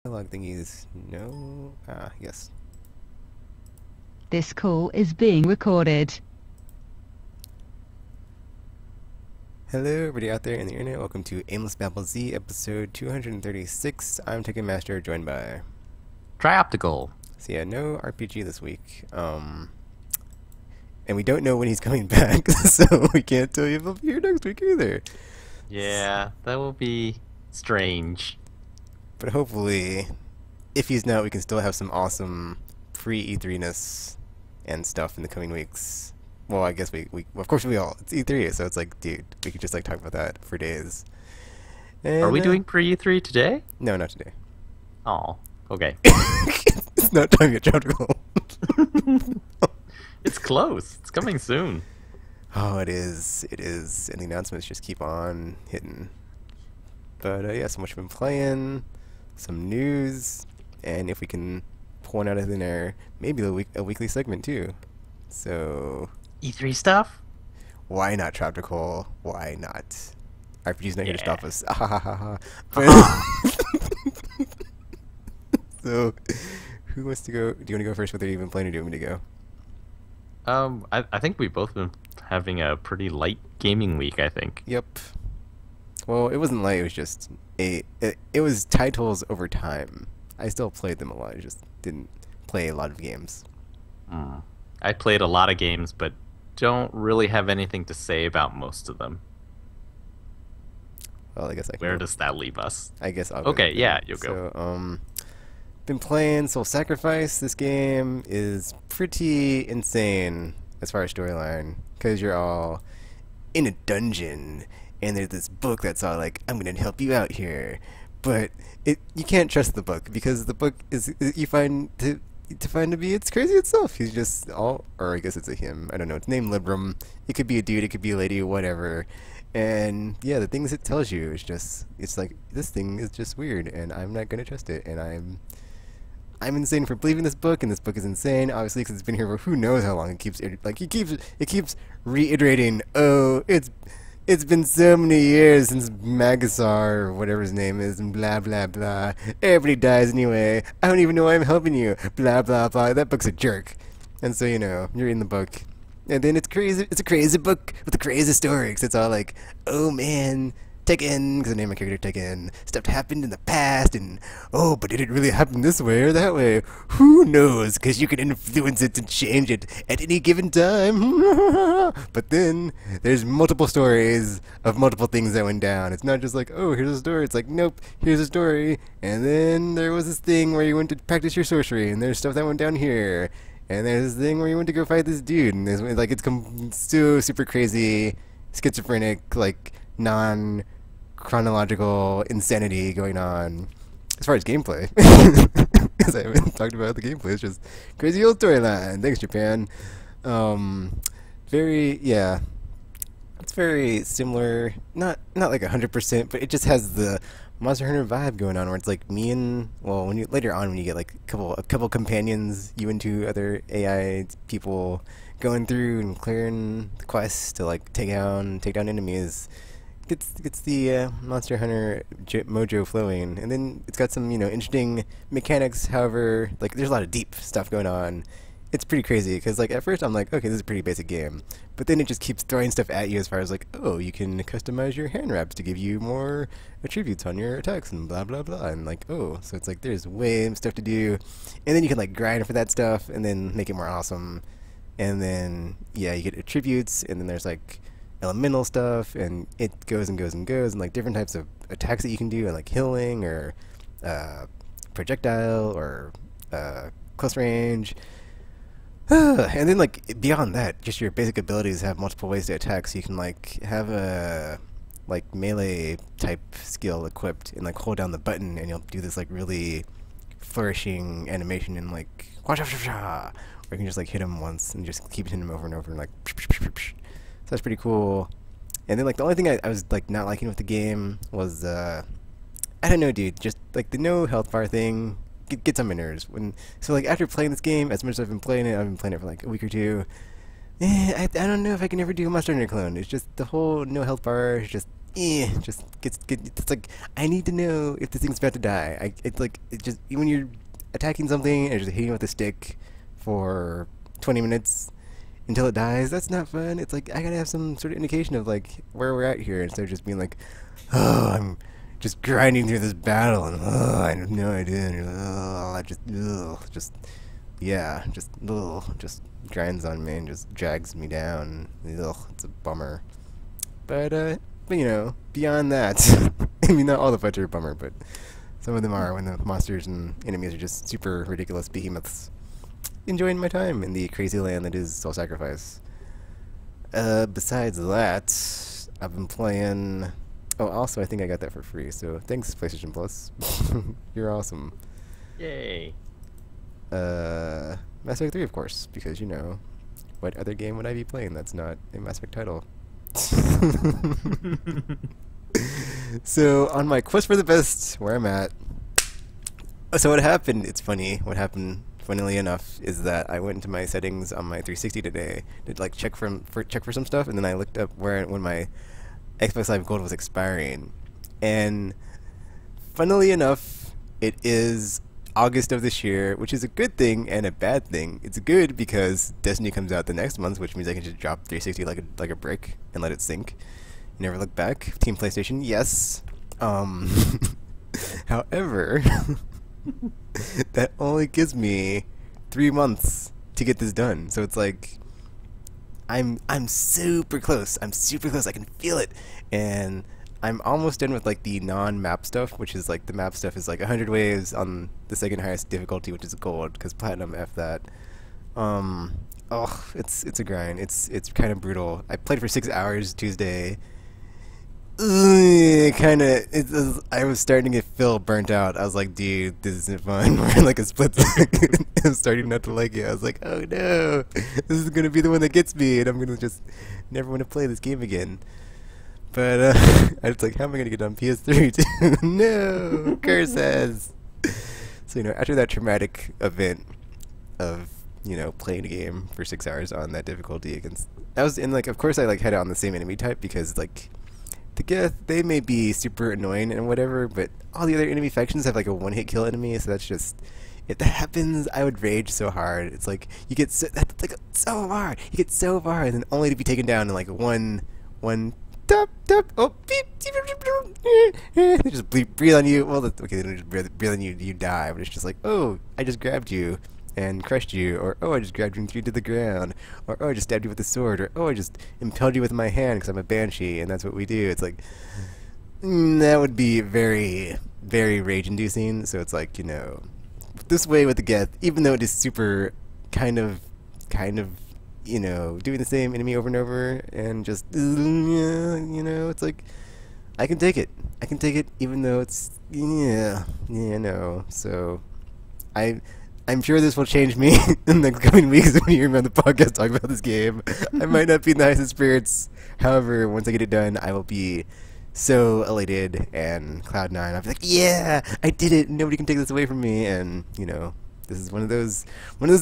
Dialogue thingies. No. Ah, yes. This call is being recorded. Hello, everybody out there in the internet. Welcome to Aimless Babble Z, episode 236. I'm Taking Master, joined by. Trioptical. So yeah, no RPG this week. And we don't know when he's coming back, so we can't tell you if he'll be here next week either. Yeah, that will be strange. But hopefully, if he's not, we can still have some awesome pre-E3-ness and stuff in the coming weeks. Well, I guess we of course we all, it's E3, so it's like, dude, we could just like talk about that for days. And, Are we doing pre-E3 today? No, not today. Oh, okay. It's not time yet, Tropical. It's close. It's coming soon. Oh, it is. It is. And the announcements just keep on hitting. But yeah, so much been playing, some news, and if we can pull one out of thin air, maybe a weekly segment too. So E3 stuff? why not, Tropical? Why not? RPG's not here to stop us. So, who wants to go? Do you want to go first? Whether you've been playing, or do you want me to go? I think we've both been having a pretty light gaming week, I think. Yep. Well, it wasn't light. It was just it was titles over time. I still played them a lot. I just didn't play a lot of games. I played a lot of games, but don't really have anything to say about most of them. Well, I guess I can Where go. does that leave us? I guess I'll go. Okay, then. yeah, you'll go. So, been playing Soul Sacrifice. This game is pretty insane as far as storyline, because you're all in a dungeon, and there's this book that's all like, I'm gonna help you out here, but you can't trust the book, because the book is you find to be it's crazy itself. He's just all, or I guess it's a him. I don't know. It's named Libram. It could be a dude. It could be a lady. Whatever. And yeah, the things it tells you is just, it's like, this thing is just weird, and I'm not gonna trust it, and I'm insane for believing this book, and this book is insane, obviously, because it's been here for who knows how long. It keeps reiterating, oh, it's been so many years since Magasar, or whatever his name is, and blah blah blah. Everybody dies anyway. I don't even know why I'm helping you. Blah blah blah. That book's a jerk. And so, you know, you're in the book, and then it's crazy. It's a crazy book with a crazy story, because it's all like, oh man, Tekken, because the name of my character Tekken, stuff happened in the past, and oh, but did it really happen this way or that way? Who knows, because you can influence it and change it at any given time. But then, there's multiple stories of multiple things that went down. It's not just like, oh, here's a story. It's like, nope, here's a story, and then there was this thing where you went to practice your sorcery, and there's stuff that went down here. And there's this thing where you went to go fight this dude, and there's, like, it's so super crazy, schizophrenic, like, non-chronological insanity going on as far as gameplay. Because I haven't talked about the gameplay. It's just crazy old storyline. Thanks, Japan. Yeah. It's very similar. Not like 100%, but it just has the Monster Hunter vibe going on, where it's like me and, well, when you later on, when you get like a couple companions, you and two other AI people going through and clearing the quests to like take down enemies. Gets the Monster Hunter mojo flowing, and then it's got some, you know, interesting mechanics. However, like, there's a lot of deep stuff going on. It's pretty crazy, because like at first I'm like, okay, this is a pretty basic game, but then it just keeps throwing stuff at you as far as like, oh, you can customize your hand wraps to give you more attributes on your attacks and blah blah blah, and like, oh, so it's like there's way more stuff to do, and then you can like grind for that stuff and then make it more awesome, and then yeah, you get attributes, and then there's like elemental stuff, and it goes and goes and goes, and like different types of attacks that you can do, and like healing or projectile or close range. And then like beyond that, just your basic abilities have multiple ways to attack, so you can like have a like melee type skill equipped and like hold down the button, and you'll do this like really flourishing animation, and like whatcha, or you can just like hit him once and just keep hitting him over and over, and like so that's pretty cool. And then like the only thing I was like not liking with the game was I don't know, dude, just like the no health bar thing gets on my nerves. So like after playing this game, as much as I've been playing it for like a week or two, I don't know if I can ever do a Monster Hunter clone. It's just the whole no health bar is just just it's like I need to know if this thing's about to die. It's like it just when you're attacking something and just hitting it with a stick for 20 minutes until it dies. That's not fun. It's like I gotta have some sort of indication of like where we're at here instead of just being like, oh, I'm just grinding through this battle and I have no idea. And, I just yeah, just grinds on me and just drags me down. It's a bummer. But you know, beyond that, I mean, not all the fights are a bummer, but some of them are when the monsters and enemies are just super ridiculous behemoths. Enjoying my time in the crazy land that is Soul Sacrifice. Besides that, I've been playing. Oh, also, I think I got that for free, so thanks, PlayStation Plus. You're awesome. Yay. Mass Effect 3, of course, because, you know, what other game would I be playing that's not a Mass Effect title? So, on my quest for the best, where I'm at. So what happened, it's funny, what happened, funnily enough, is that I went into my settings on my 360 today to like check for some stuff, and then I looked up when my Xbox Live Gold was expiring. And funnily enough, it is August of this year, which is a good thing and a bad thing. It's good because Destiny comes out the next month, which means I can just drop 360 like a brick and let it sink. Never look back. Team PlayStation, yes. However, that only gives me 3 months to get this done. So it's like I'm super close. I'm super close. I can feel it. And I'm almost done with like the non-map stuff, which is like the map stuff is like 100 waves on the second highest difficulty, which is gold, because platinum F that. Oh, it's a grind. It's kind of brutal. I played for 6 hours Tuesday. I was starting to feel burnt out. I was like, dude, this isn't fun. We're in like a split second. I'm starting not to like it. I was like, oh no, this is gonna be the one that gets me, and I'm gonna just never want to play this game again. But I was like, how am I gonna get on PS3 too? No, curses. So, you know, after that traumatic event of, you know, playing a game for 6 hours on that difficulty against, I was in like, of course I like had it on the same enemy type because like the Geth, they may be super annoying and whatever, but all the other enemy factions have like a one-hit kill enemy, so that's just, if that happens, I would rage so hard. It's like you get that's like so far, you get so far, and then only to be taken down in like one tap, oh, beep, they just breathe on you. Well, okay, they don't just breathe on you, you die, but it's just like, oh, I just grabbed you and crushed you, or oh, I just grabbed you and threw you to the ground, or oh, I just stabbed you with a sword, or oh, I just impaled you with my hand because I'm a banshee, and that's what we do. It's like, that would be very, very rage-inducing, so it's like, you know, this way with the Geth, even though it is super kind of, you know, doing the same enemy over and over, and just, you know, it's like, I can take it, even though it's, no, so, I'm sure this will change me in the coming weeks when you hear me on the podcast talk about this game. I might not be in the highest of spirits. However, once I get it done, I will be so elated and cloud nine. I'll be like, yeah, I did it. Nobody can take this away from me. And, you know, this is one of those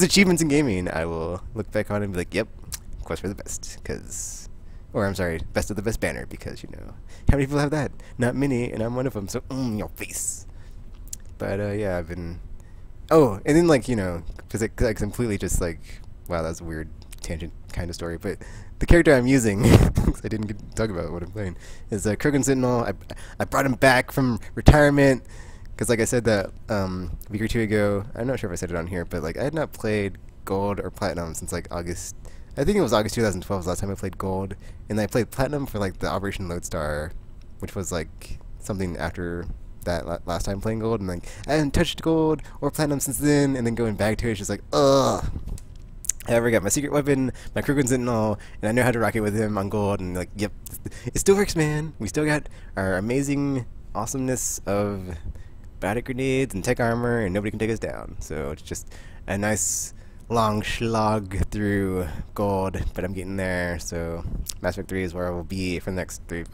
achievements in gaming. I will look back on it and be like, yep, quest for the best. Or I'm sorry, best of the best banner, because, you know, how many people have that? Not many, and I'm one of them. So, your face. But, yeah, I've been... Oh, and then, like, you know, because I completely just, like, wow, that's a weird tangent kind of story, but the character I'm using, because I didn't get to talk about what I'm playing, is Krogan Sentinel. I brought him back from retirement, because, like I said that a week or two ago, I'm not sure if I said it on here, but, like, I had not played Gold or Platinum since, like, August, I think it was August 2012 was the last time I played Gold, and I played Platinum for, like, the Operation Lodestar, which was, like, something after that last time playing Gold, and like I haven't touched Gold or Platinum since then, and then going back to it, it's just like, ugh. However, I got my secret weapon, my Krogan Sentinel, and I know how to rock it with him on Gold, and like, yep, it still works, man. We still got our amazing awesomeness of biotic grenades and tech armor, and nobody can take us down. So it's just a nice long slog through Gold, but I'm getting there. So Mass Effect 3 is where I will be for the next 3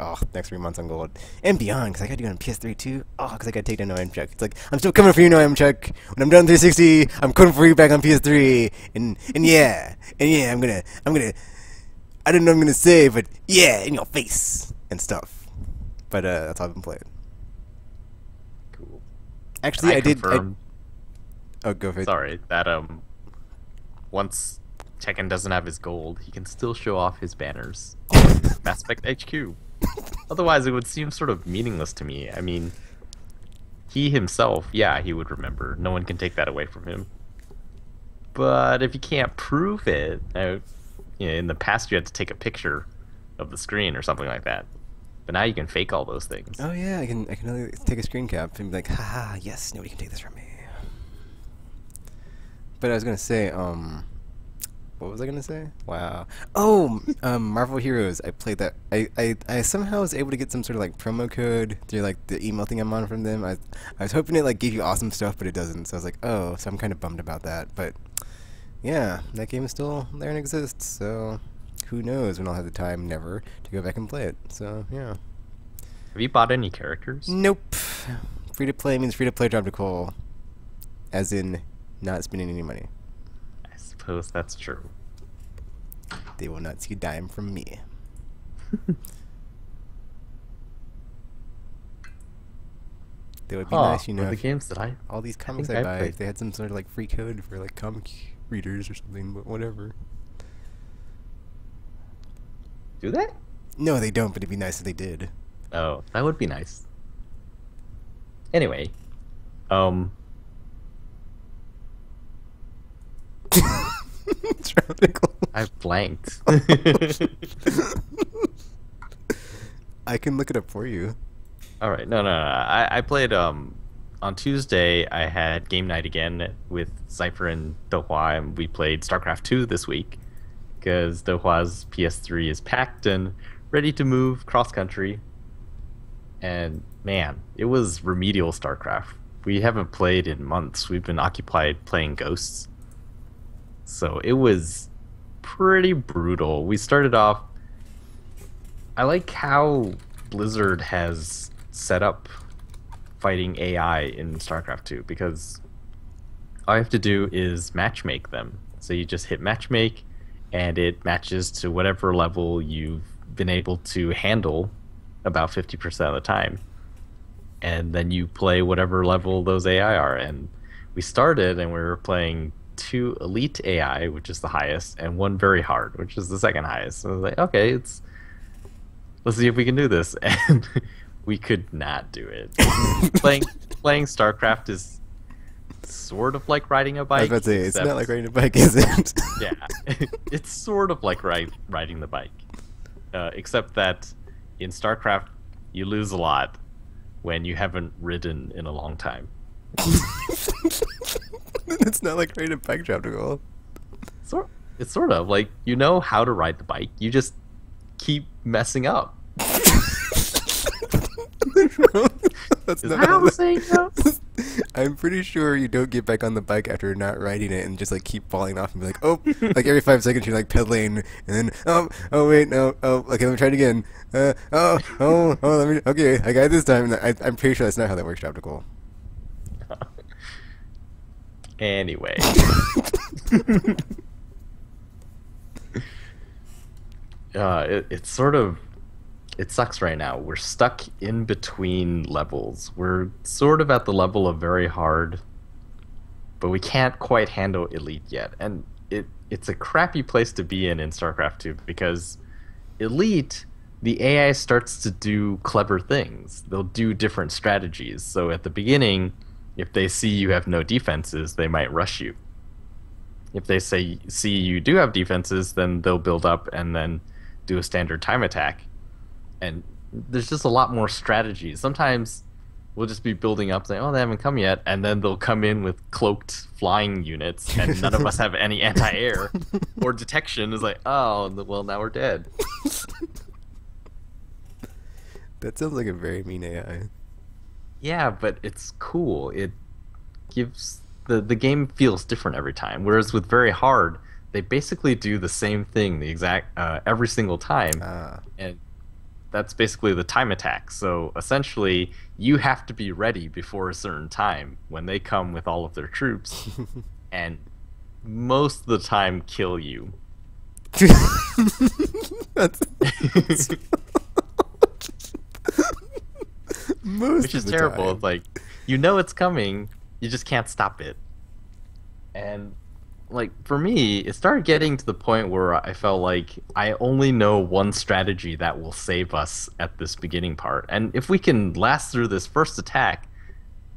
months on Gold and beyond, because I got to do it on PS3 too. Oh, because I got to take down No Chuck. It's like, I'm still coming for you, No Chuck. When I'm done 360, I'm coming for you back on PS3. And yeah, I'm gonna I don't know what I'm gonna say, but yeah, in your face and stuff. But that's all I've been playing. Cool. Actually, I did. confirmed- Oh, go for it. Sorry, that once Tekken doesn't have his gold, he can still show off his banners on Mass Effect HQ. Otherwise, it would seem sort of meaningless to me. I mean, he himself, yeah, he would remember. No one can take that away from him. But if you can't prove it, in the past you had to take a picture of the screen or something like that. But now you can fake all those things. Oh yeah, I can only take a screen cap and be like, haha, yes, nobody can take this from me. But I was gonna say, what was I gonna say? Wow. Oh, Marvel Heroes. I played that. I somehow was able to get some sort of like promo code through like the email thing I'm on from them. I was hoping it like gave you awesome stuff, but it doesn't. So I was like, oh, so I'm kind of bummed about that. But yeah, that game is still there and exists. So who knows when I'll have the time, never, to go back and play it. So yeah. Have you bought any characters? Nope. Free to play means free to play drop to call, as in not spending any money. I suppose that's true. They will not see a dime from me. That would be nice, you know. The if games that all these comics think I I buy, played. if they had some sort of like free code for like comic readers or something, but whatever. Do they? No, they don't, but it'd be nice if they did. Oh, that would be nice. Anyway, It's radical. I blanked. I can look it up for you. All right, no. I played on Tuesday. I had game night again with Cypher and Dohua, and we played Starcraft 2 this week because Dohua's PS3 is packed and ready to move cross country. And man, it was remedial Starcraft. We haven't played in months. We've been occupied playing Ghosts. So it was pretty brutal. We started off... I like how Blizzard has set up fighting AI in StarCraft 2, because all you have to do is matchmake them. So you just hit matchmake, and it matches to whatever level you've been able to handle about 50% of the time. And then you play whatever level those AI are. And we started, and we were playing 2 elite AI, which is the highest, and 1 very hard, which is the second highest. So I was like, okay, let's see if we can do this. And we could not do it. playing StarCraft is sort of like riding a bike. I was about to say, it's not like riding a bike, is it? Yeah, it's sort of like riding the bike, except that in StarCraft you lose a lot when you haven't ridden in a long time. It's not like riding a bike drop to go. It's sort of like, you know how to ride the bike, you just keep messing up. That's Is not that how how the saying goes? I'm pretty sure you don't get back on the bike after not riding it and just like keep falling off and be like, oh, like every 5 seconds you're like pedaling and then oh wait, no, oh, okay, let me try it again. Let me, okay, I got it this time. And I'm pretty sure that's not how that works, Optical. Anyway. It's sort of... It sucks right now. We're stuck in between levels. We're sort of at the level of very hard, but we can't quite handle elite yet. And it's a crappy place to be in StarCraft 2, because elite, the AI starts to do clever things. They'll do different strategies. So at the beginning, if they see you have no defenses, they might rush you. If they see you do have defenses, then they'll build up and then do a standard time attack. And there's just a lot more strategies. Sometimes we'll just be building up, saying, oh, they haven't come yet, and then they'll come in with cloaked flying units, and none of us have any anti-air or detection. It's like, oh, well, now we're dead. That sounds like a very mean AI. Yeah, but it's cool. It gives... The game feels different every time. Whereas with very hard, they basically do the same thing the exact every single time. And that's basically the time attack. So essentially, you have to be ready before a certain time when they come with all of their troops, and most of the time kill you. Most which of is the terrible. time. It's like, you know it's coming, you just can't stop it. And like for me, it started getting to the point where I felt like I only know one strategy that will save us at this beginning part. And if we can last through this first attack,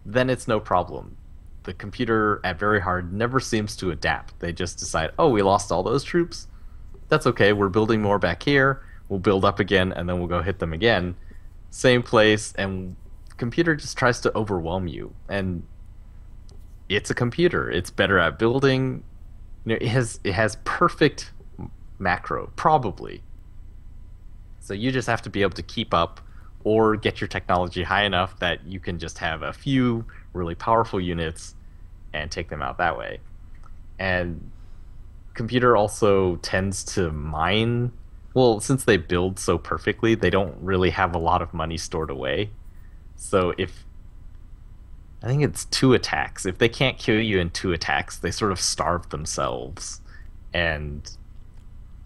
then it's no problem. The computer at very hard never seems to adapt. They just decide, oh, we lost all those troops. That's okay. We're building more back here. We'll build up again, and then we'll go hit them again. Same place, and computer just tries to overwhelm you. And it's a computer. It's better at building. It has perfect macro, probably. So you just have to be able to keep up or get your technology high enough that you can just have a few really powerful units and take them out that way. And computer also tends to mine. Well, since they build so perfectly, they don't really have a lot of money stored away. So if I think it's 2 attacks. If they can't kill you in 2 attacks, they sort of starve themselves. And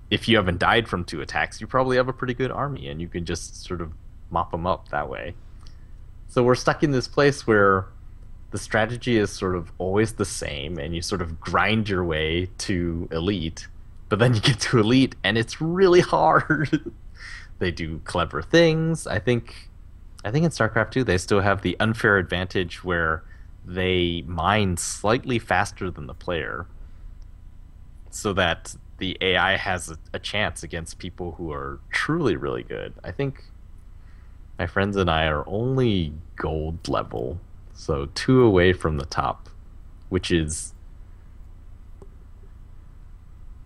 if you haven't died from 2 attacks, you probably have a pretty good army, and you can just sort of mop them up that way. So we're stuck in this place where the strategy is sort of always the same, and you sort of grind your way to elite, but then you get to elite, and it's really hard. They do clever things. I think in StarCraft 2 they still have the unfair advantage where they mine slightly faster than the player, so that the AI has a chance against people who are truly really good. I think my friends and I are only gold level, so 2 away from the top, which is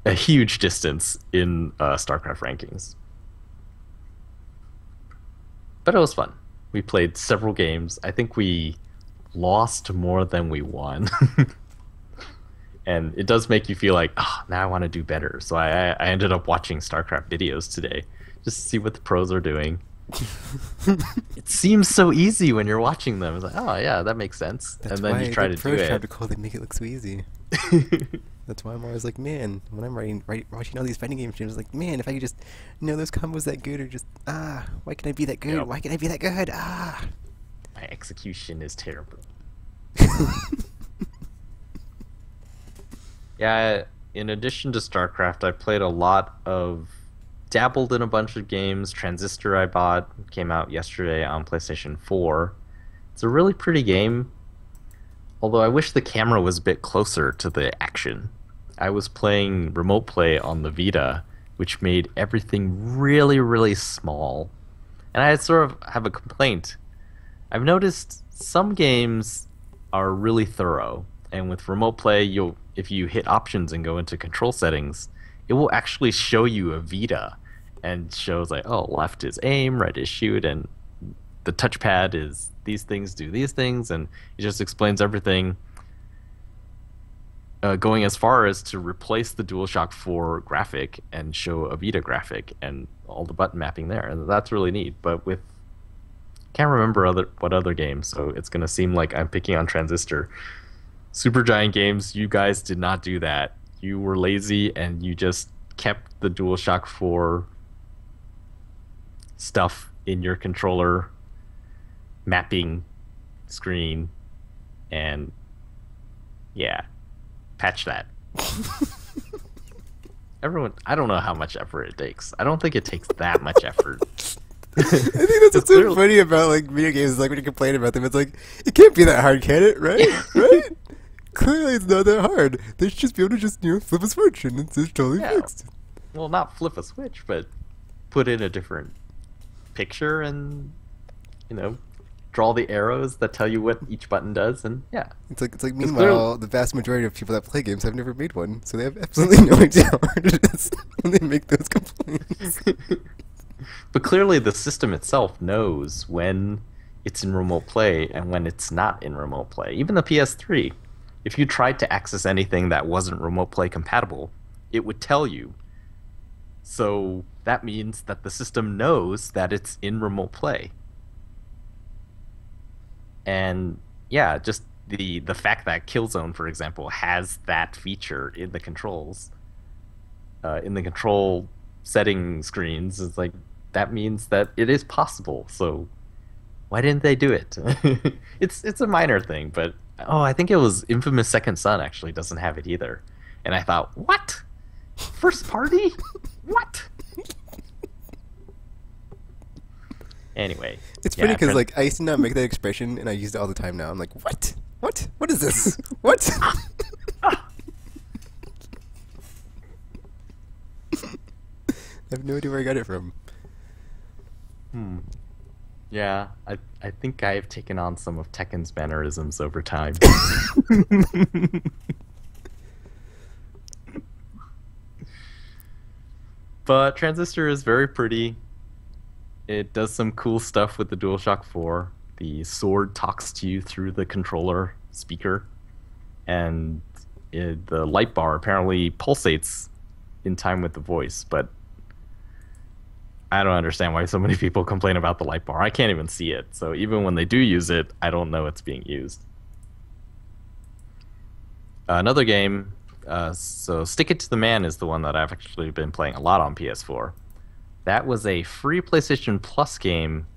a huge distance in StarCraft rankings. But it was fun. We played several games. I think we lost more than we won. And it does make you feel like, oh, now I want to do better. So I ended up watching StarCraft videos today just to see what the pros are doing. It seems so easy when you're watching them. It's like, oh yeah, that makes sense. That's and then why you try the to do pros try it. to call, they make it look so easy. That's why I'm always like, man, when I'm watching all these fighting game streams, like, man, if I could just know those combos that good, or just, why can I be that good? Yep. Why can I be that good? My execution is terrible. Yeah, in addition to StarCraft, I played a lot of, dabbled in a bunch of games. Transistor I bought, came out yesterday on PlayStation 4. It's a really pretty game, although I wish the camera was a bit closer to the action. I was playing remote play on the Vita, which made everything really, really small. And I sort of have a complaint. I've noticed some games are really thorough, and with remote play, if you hit options and go into control settings, it will actually show you a Vita and shows like, oh, left is aim, right is shoot, and the touchpad is these things do these things, and it just explains everything, going as far as to replace the DualShock 4 graphic and show a Vita graphic and all the button mapping there, and that's really neat. But with, can't remember what other games, so it's gonna seem like I'm picking on Transistor. Supergiant Games, you guys did not do that. You were lazy and you just kept the DualShock 4 stuff in your controller mapping screen, and yeah, patch that. Everyone, I don't know how much effort it takes. I don't think it takes that much effort. I think that's what's so funny about like video games. Is like when you complain about them, it's like, it can't be that hard, can it? Right? Right? Clearly, it's not that hard. They should just be able to just flip a switch and it's just totally fixed. Well, not flip a switch, but put in a different picture and draw the arrows that tell you what each button does, and yeah. It's like meanwhile, the vast majority of people that play games have never made one, so they have absolutely no idea how hard it is when they make those complaints. But clearly, the system itself knows when it's in remote play and when it's not in remote play. Even the PS3, if you tried to access anything that wasn't remote play compatible, it would tell you. So that means that the system knows that it's in remote play. And yeah, just the fact that Killzone, for example, has that feature in the controls, in the control setting screens, is like, that means that it is possible. So Why didn't they do it? It's a minor thing, but oh, I think it was Infamous Second Son actually doesn't have it either. And I thought, what? First party? What? Anyway, It's funny because like I used to not make that expression, and I use it all the time now. I'm like, what? What? What is this? What? I have no idea where I got it from. Yeah, I think I've taken on some of Tekken's mannerisms over time. But Transistor is very pretty. It does some cool stuff with the DualShock 4. The sword talks to you through the controller speaker, and the light bar apparently pulsates in time with the voice, but I don't understand why so many people complain about the light bar. I can't even see it, so even when they do use it, I don't know it's being used. Another game, so Stick It to the Man is the one that I've actually been playing a lot on PS4. That was a free PlayStation Plus game,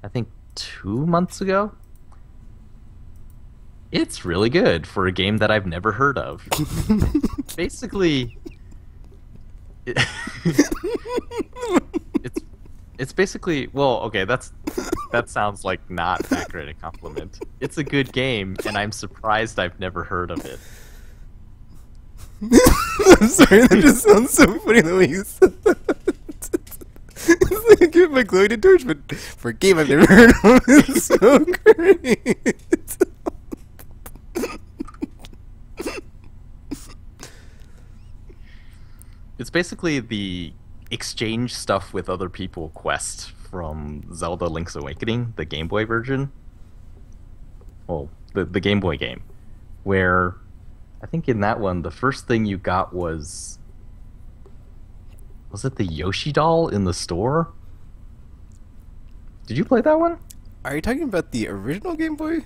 I think 2 months ago. It's really good for a game that I've never heard of. Basically, it's basically, well, okay, that sounds like not that great a compliment. It's a good game, and I'm surprised I've never heard of it. I'm sorry, that just sounds so funny the way you said that. It's like I give my glowing endorsement for a game I've never heard of. It's so great. It's basically the exchange stuff with other people quest from Zelda Link's Awakening, the Game Boy version. Well, the Game Boy game. Where I think in that one, the first thing you got was it the Yoshi doll in the store? Did you play that one? Are you talking about the original Game Boy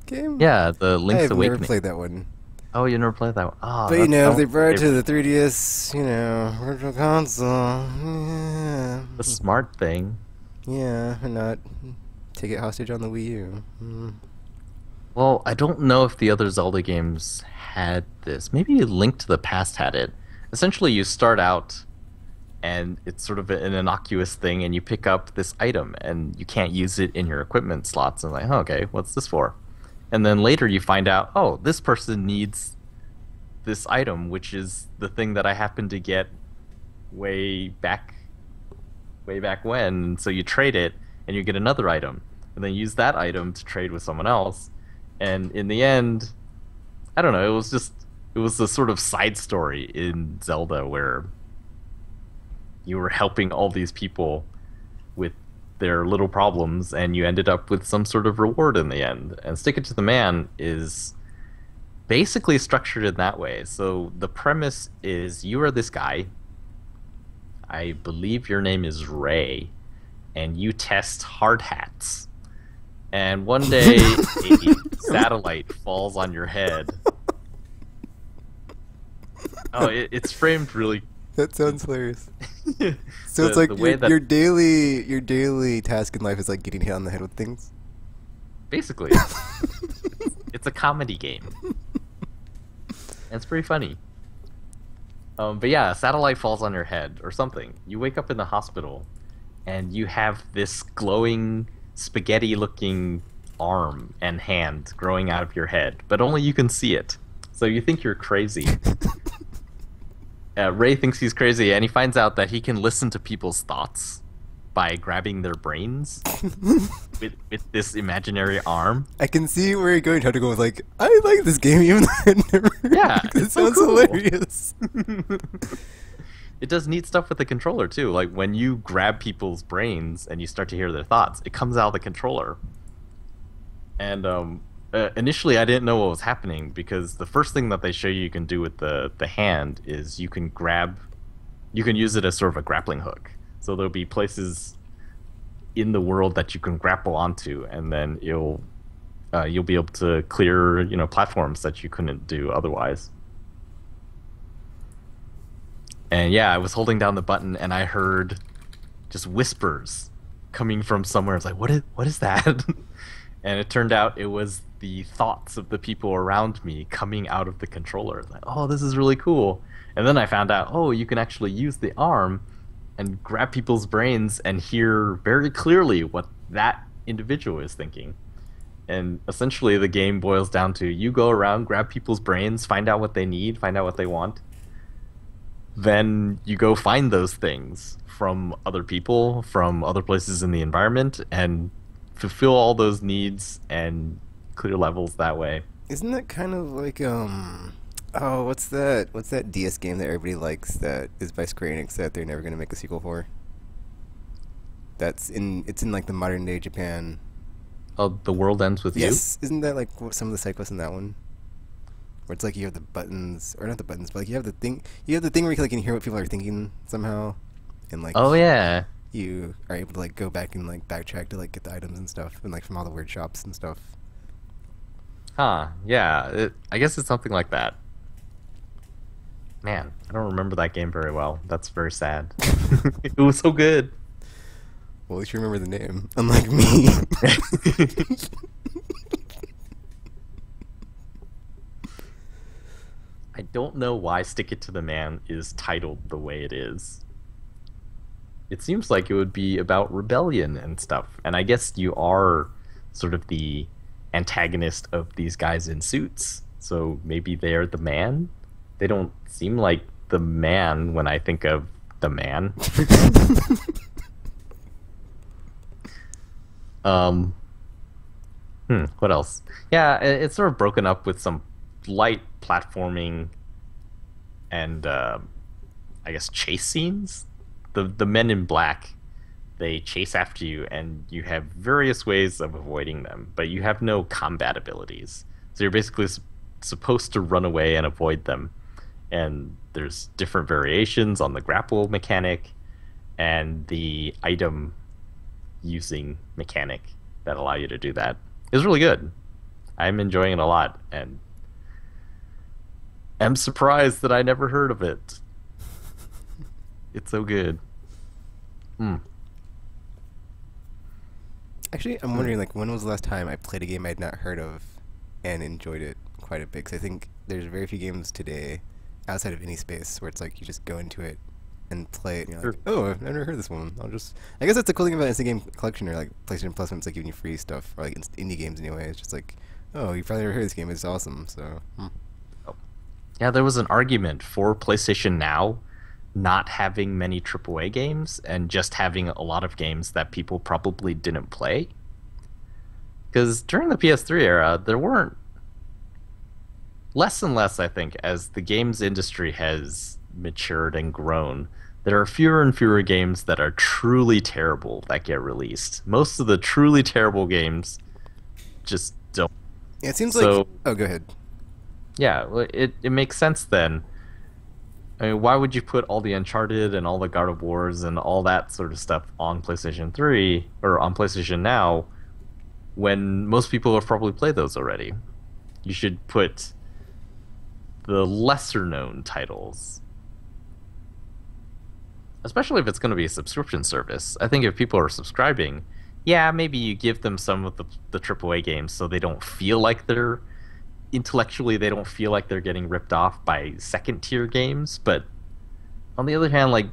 game? Yeah, the Link's I've Awakening. never played that one. Oh, you never played that one? Oh, But you know, if they brought it to the 3DS, you know, virtual console, yeah. The smart thing. Yeah, and not take it hostage on the Wii U. Well, I don't know if the other Zelda games had this. Maybe Link to the Past had it. Essentially, you start out, and it's sort of an innocuous thing, and you pick up this item, and you can't use it in your equipment slots. And like, oh, okay, what's this for? And then later you find out, oh, this person needs this item, which is the thing that I happened to get way back when. And so you trade it, and you get another item, and then use that item to trade with someone else. And in the end, I don't know, it was a sort of side story in Zelda where you were helping all these people with their little problems, and you ended up with some sort of reward in the end. And Stick It to the Man is basically structured in that way. So the premise is you are this guy, I believe your name is Ray, and you test hard hats. And one day a satellite falls on your head. Oh, it's framed really. That sounds hilarious. So it's like your daily task in life is like getting hit on the head with things. Basically, it's a comedy game. And it's pretty funny. But yeah, a satellite falls on your head or something. You wake up in the hospital, and you have this glowing, spaghetti-looking arm and hand growing out of your head, but only you can see it. So you think you're crazy. Ray thinks he's crazy, and he finds out that he can listen to people's thoughts by grabbing their brains with this imaginary arm. I can see where you're going, trying to go with like, I like this game even though I never. Yeah, it sounds so hilarious. It does neat stuff with the controller too. Like when you grab people's brains and you start to hear their thoughts, it comes out of the controller. And initially, I didn't know what was happening because the first thing that they show you can do with the hand is you can use it as sort of a grappling hook. So there'll be places in the world that you can grapple onto, and then you'll be able to clear platforms that you couldn't do otherwise. And yeah, I was holding down the button, and I heard just whispers coming from somewhere. I was like, what is that? And it turned out it was the thoughts of the people around me coming out of the controller. Like, oh, this is really cool. And then I found out, oh, you can actually use the arm and grab people's brains and hear very clearly what that individual is thinking. And essentially, the game boils down to you go around, grab people's brains, find out what they need, find out what they want. Then you go find those things from other people, from other places in the environment, and fulfill all those needs and clear levels that way. Isn't that kind of like oh, what's that DS game that everybody likes that is by Square Enix that they're never gonna make a sequel for? It's in like the modern day Japan. Oh, The World Ends With You? Yes, isn't that like some of the side quests in that one? Where it's like you have the buttons, or not the buttons, but like you have the thing where you can hear what people are thinking somehow, and like Oh, yeah. you are able to like go back and like backtrack to like get the items and stuff, and like from all the weird shops and stuff. Huh, yeah. I guess it's something like that. Man, I don't remember that game very well. That's very sad. It was so good. Well, at least you remember the name, unlike me. I don't know why Stick It to the Man is titled the way it is. It seems like it would be about rebellion and stuff. And I guess you are sort of the antagonist of these guys in suits. So maybe they're the man? They don't seem like the man when I think of the man. What else? Yeah, it's sort of broken up with some light platforming and I guess chase scenes. The men in black, they chase after you and you have various ways of avoiding them, but you have no combat abilities. So you're basically supposed to run away and avoid them. And there's different variations on the grapple mechanic and the item using mechanic that allow you to do that. It's really good. I'm enjoying it a lot, and I'm surprised that I never heard of it. It's so good. Actually, I'm wondering, like, when was the last time I played a game I'd not heard of and enjoyed it quite a bit? Because I think there's very few games today outside of any space where it's like you just go into it and play it and you're like, oh, I've never heard this one. I guess that's the cool thing about instant game collection or like PlayStation Plus when it's like giving you free stuff, or like indie games anyway. It's just like, oh, you've probably never heard this game. It's awesome. So, Yeah, there was an argument for PlayStation Now not having many AAA games and just having a lot of games that people probably didn't play. Because during the PS3 era, there weren't less and less, I think, as the games industry has matured and grown. There are fewer and fewer games that are truly terrible that get released. Most of the truly terrible games just don't. Yeah, it seems like. Oh, go ahead. Yeah, it makes sense then. I mean, why would you put all the Uncharted and all the God of Wars and all that sort of stuff on PlayStation 3 or on PlayStation Now when most people have probably played those already? You should put the lesser known titles, especially if it's going to be a subscription service. I think if people are subscribing, yeah, maybe you give them some of the AAA games so they don't feel like they're intellectually, they don't feel like they're getting ripped off by second tier games. But on the other hand, like,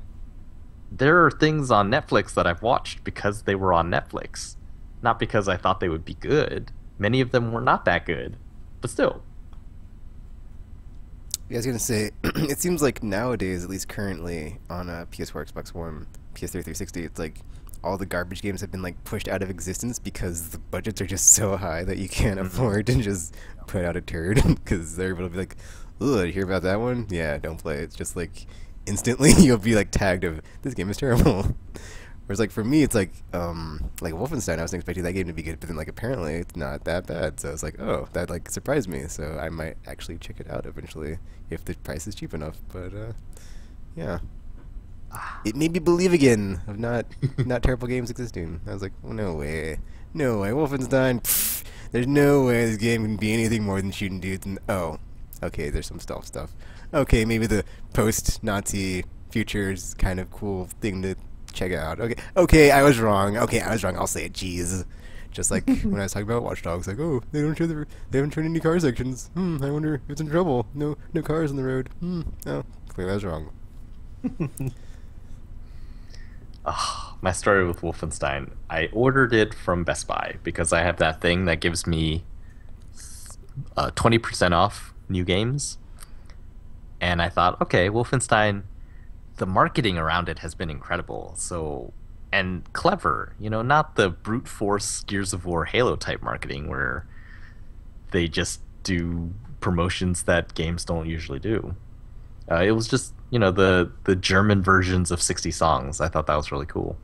there are things on Netflix that I've watched because they were on Netflix, not because I thought they would be good. Many of them were not that good, but still. Yeah, I was gonna say, it seems like nowadays, at least currently, on PS4, Xbox One, PS3 360, it's like all the garbage games have been like pushed out of existence because the budgets are just so high that you can't afford to just put out a turd because everybody will be like, "Ugh, did you hear about that one? Yeah, don't play it." It's just like instantly you'll be like tagged of this game is terrible. Whereas like for me, it's like Wolfenstein. I wasn't expecting that game to be good, but then like apparently it's not that bad. So it's like, oh, that like surprised me. So I might actually check it out eventually if the price is cheap enough. But yeah, it made me believe again of not terrible games existing. I was like, oh, no way, Wolfenstein. Pfft, there's no way this game can be anything more than shooting dudes. And oh, okay, there's some stealth stuff. Okay, maybe the post-Nazi future is kind of cool thing to check out. Okay, I was wrong. I'll say it. Jeez, Just like when I was talking about Watch Dogs, like, oh, they haven't shown any car sections. I wonder if it's in trouble. No cars on the road. Oh, clearly I was wrong. Oh, my story with Wolfenstein. I ordered it from Best Buy because I have that thing that gives me 20% off new games. And I thought, okay, Wolfenstein, the marketing around it has been incredible. So, and clever, not the brute force Gears of War Halo type marketing where they just do promotions that games don't usually do. It was just, the German versions of 60 songs. I thought that was really cool.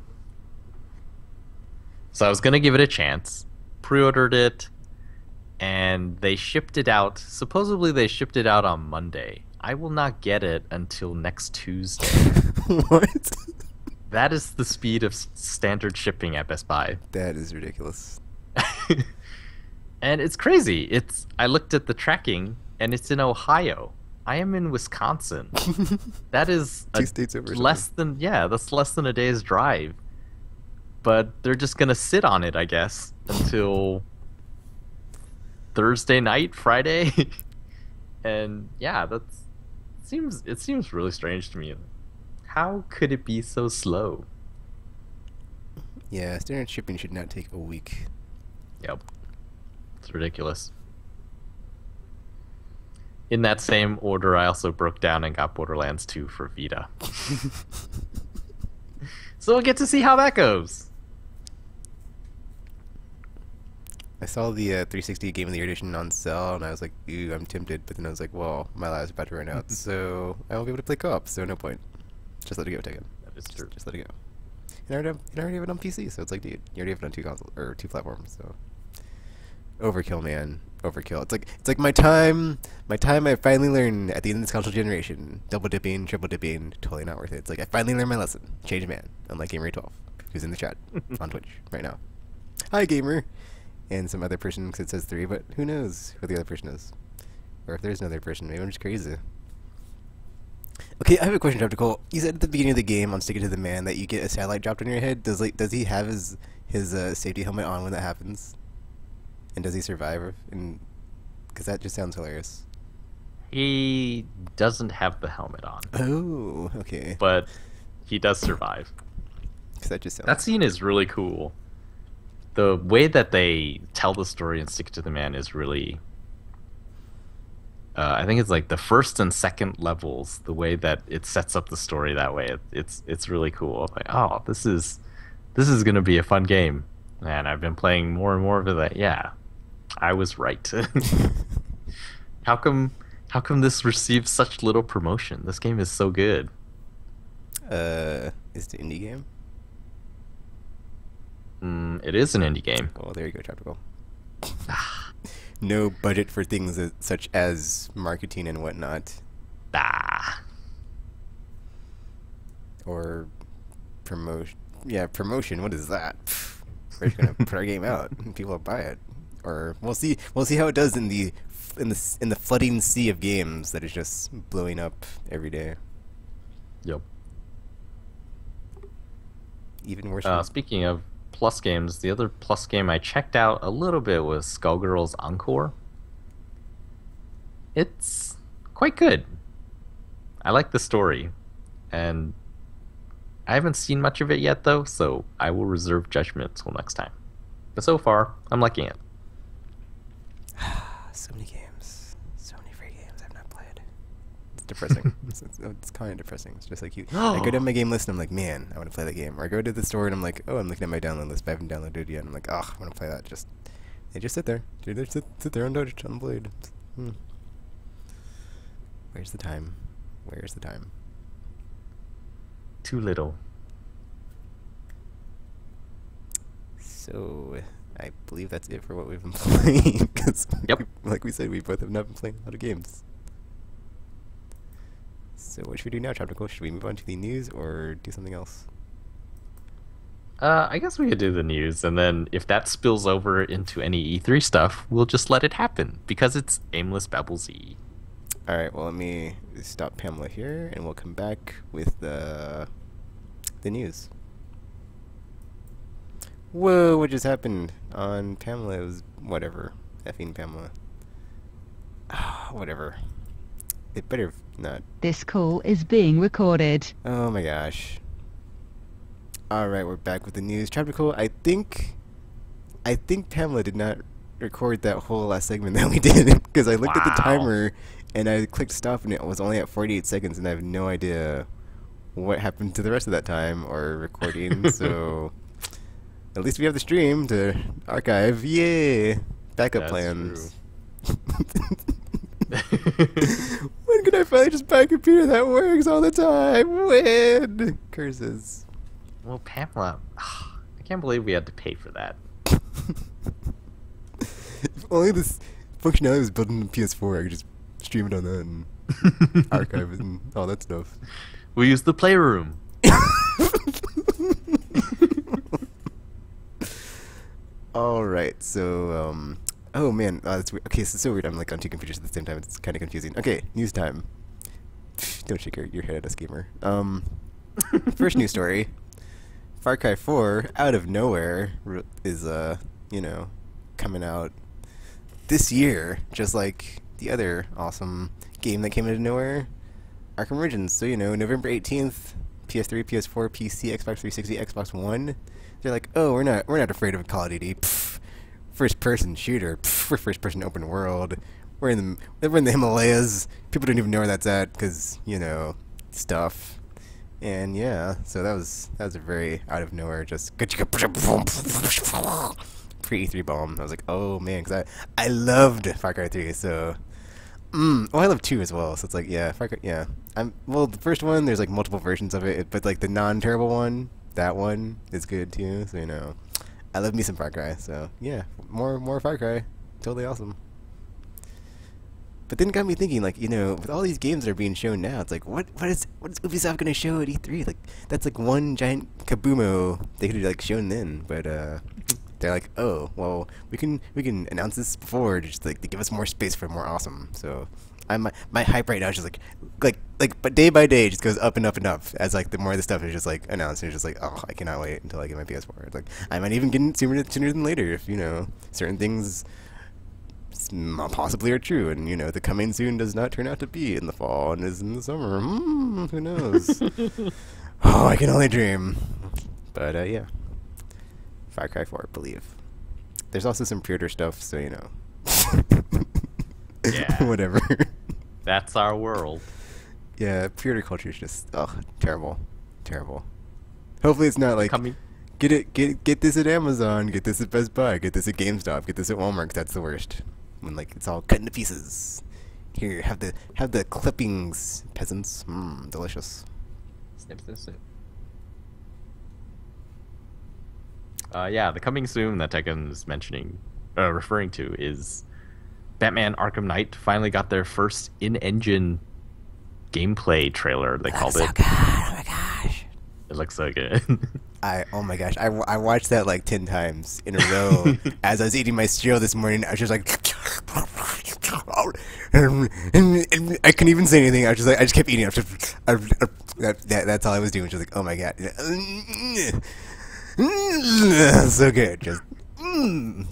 So I was going to give it a chance, pre-ordered it, and they shipped it out. Supposedly they shipped it out on Monday. I will not get it until next Tuesday. What? That is the speed of standard shipping at Best Buy. That is ridiculous. And it's crazy. I looked at the tracking, and it's in Ohio. I am in Wisconsin. That is 2 states over. That's less than a day's drive. But they're just gonna sit on it, I guess, until Thursday night, Friday. And yeah, it seems really strange to me. How could it be so slow? Yeah, standard shipping should not take a week. Yep. It's ridiculous. In that same order, I also broke down and got Borderlands 2 for Vita. So we'll get to see how that goes. I saw the 360 Game of the Year edition on sale, and I was like, "Ew, I'm tempted." But then I was like, "Well, my live's about to run out, so I won't be able to play co-op. So no point. Just let it go, Tegan. That is true. Just let it go." And I already have it on PC, so it's like, dude, you already have it on 2 consoles or 2 platforms. So overkill, man, overkill. It's like my time. I finally learned at the end of this console generation, double dipping, triple dipping, totally not worth it. It's like I finally learned my lesson. Change man, unlike Gamer12, who's in the chat on Twitch right now. Hi, Gamer. And some other person, because it says 3, but who knows who the other person is. Or if there's another person, maybe I'm just crazy. Okay, I have a question, Dr. Cole. You said at the beginning of the game on Stick It to the Man that you get a satellite dropped on your head. Does he have his safety helmet on when that happens? And does he survive? Because that just sounds hilarious. He doesn't have the helmet on. Oh, okay. But he does survive. Because that just sounds... That scene is really cool. The way that they tell the story and Stick It to the Man is really... I think it's like the first and second levels, the way that it sets up the story that way. It's really cool. Like, oh, this is going to be a fun game. And I've been playing more and more of it. Like, yeah, I was right. How come this received such little promotion? This game is so good. Is it an indie game? It is an indie game. Oh, there you go, Tropical. No budget for things such as marketing and whatnot. Or promotion. Yeah, promotion. What is that? We're just gonna put our game out and people will buy it. Or we'll see how it does in the flooding sea of games that is just blowing up every day. Yep. Even worse. Speaking of Plus games, the other Plus game I checked out a little bit was Skullgirls Encore. It's quite good. I like the story, and I haven't seen much of it yet though, so I will reserve judgment till next time. But so far, I'm liking it. So many games, so many free games I've not played. It's depressing. It's kind of depressing. It's just like I go down my game list and I'm like, man, I want to play that game. Or I go to the store and I'm like, oh, I'm looking at my download list, but I haven't downloaded it yet. And I'm like, oh, I want to play that. They just sit there. They sit there on the blade. Where's the time? Where's the time? Too little. So I believe that's it for what we've been playing. Cause yep. Like we said, we both have not been playing a lot of games. So what should we do now, Tropical? Should we move on to the news or do something else? I guess we could do the news, and then if that spills over into any E3 stuff, we'll just let it happen, because it's Aimless Babble Z. Alright, well, let me stop Pamela here, and we'll come back with the news. Whoa, what just happened on Pamela? It was whatever. Effing Pamela. Whatever. It better not. This call is being recorded. Oh my gosh. Alright, we're back with the news. Tropical, I think Pamela did not record that whole last segment that we did, because I looked at the timer and I clicked stop and it was only at 48 seconds and I have no idea what happened to the rest of that time or recording. So at least we have the stream to archive. Yay! Backup plans. When can I finally just buy a computer that works all the time? When? Curses. Well, Pamela, I can't believe we had to pay for that. If only this functionality was built into PS4, I could just stream it on that and archive it and all that stuff. We use the Playroom. Alright, so, oh man, that's weird. Okay, so it's so weird. I'm like on two computers at the same time. It's kind of confusing. Okay, news time. Don't shake your head at us, gamer. First news story. Far Cry 4, out of nowhere, is, you know, coming out this year, just like the other awesome game that came out of nowhere, Arkham Origins. So, you know, November 18th, PS3, PS4, PC, Xbox 360, Xbox One. They're like, oh, we're not afraid of Call of Duty. First-person shooter. We're first-person open world. We're in the Himalayas. People don't even know where that's at because, you know, stuff. And yeah, so that was a very out of nowhere, just pre-E3 bomb. I was like, oh man, because I loved Far Cry 3, so well, I love 2 as well. So it's like, yeah, Far Cry, yeah. Well, the first one, there's like multiple versions of it, but like the non-terrible one, that one is good too. So you know, I love me some Far Cry. So yeah, more Far Cry, totally awesome. But then it got me thinking, like, you know, with all these games that are being shown now, it's like, what is Ubisoft gonna show at E3? Like, that's like one giant kaboomo they could have like shown then. But they're like, oh, well, we can announce this before, just like to give us more space for more awesome. So my hype right now is just like, but day by day it just goes up and up and up as like the more of the stuff is just like announced. And it's just like, oh, I cannot wait until I get my PS4. It's like I might even get it sooner than later if, you know, certain things possibly are true, and you know the coming soon does not turn out to be in the fall and is in the summer. Who knows? Oh, I can only dream. But yeah, Far Cry 4, believe. There's also some pre-order stuff, so you know. Yeah. Whatever. That's our world. Yeah, pre-order culture is just terrible. Hopefully it's not like get this at Amazon, get this at Best Buy, get this at GameStop, get this at Walmart. 'Cause that's the worst. When like it's all cut into pieces. Here, have the clippings, peasants. Delicious. Snip, snip, snip. Yeah, the coming soon that Tekken's referring to is Batman Arkham Knight finally got their first in-engine gameplay trailer. They called it. So good. Oh my gosh. It looks so good. Oh my gosh, I watched that like 10 times in a row as I was eating my cereal this morning. I was just like, and I couldn't even say anything. I just kept eating. That's all I was doing. Just like, oh my god, so good. Just and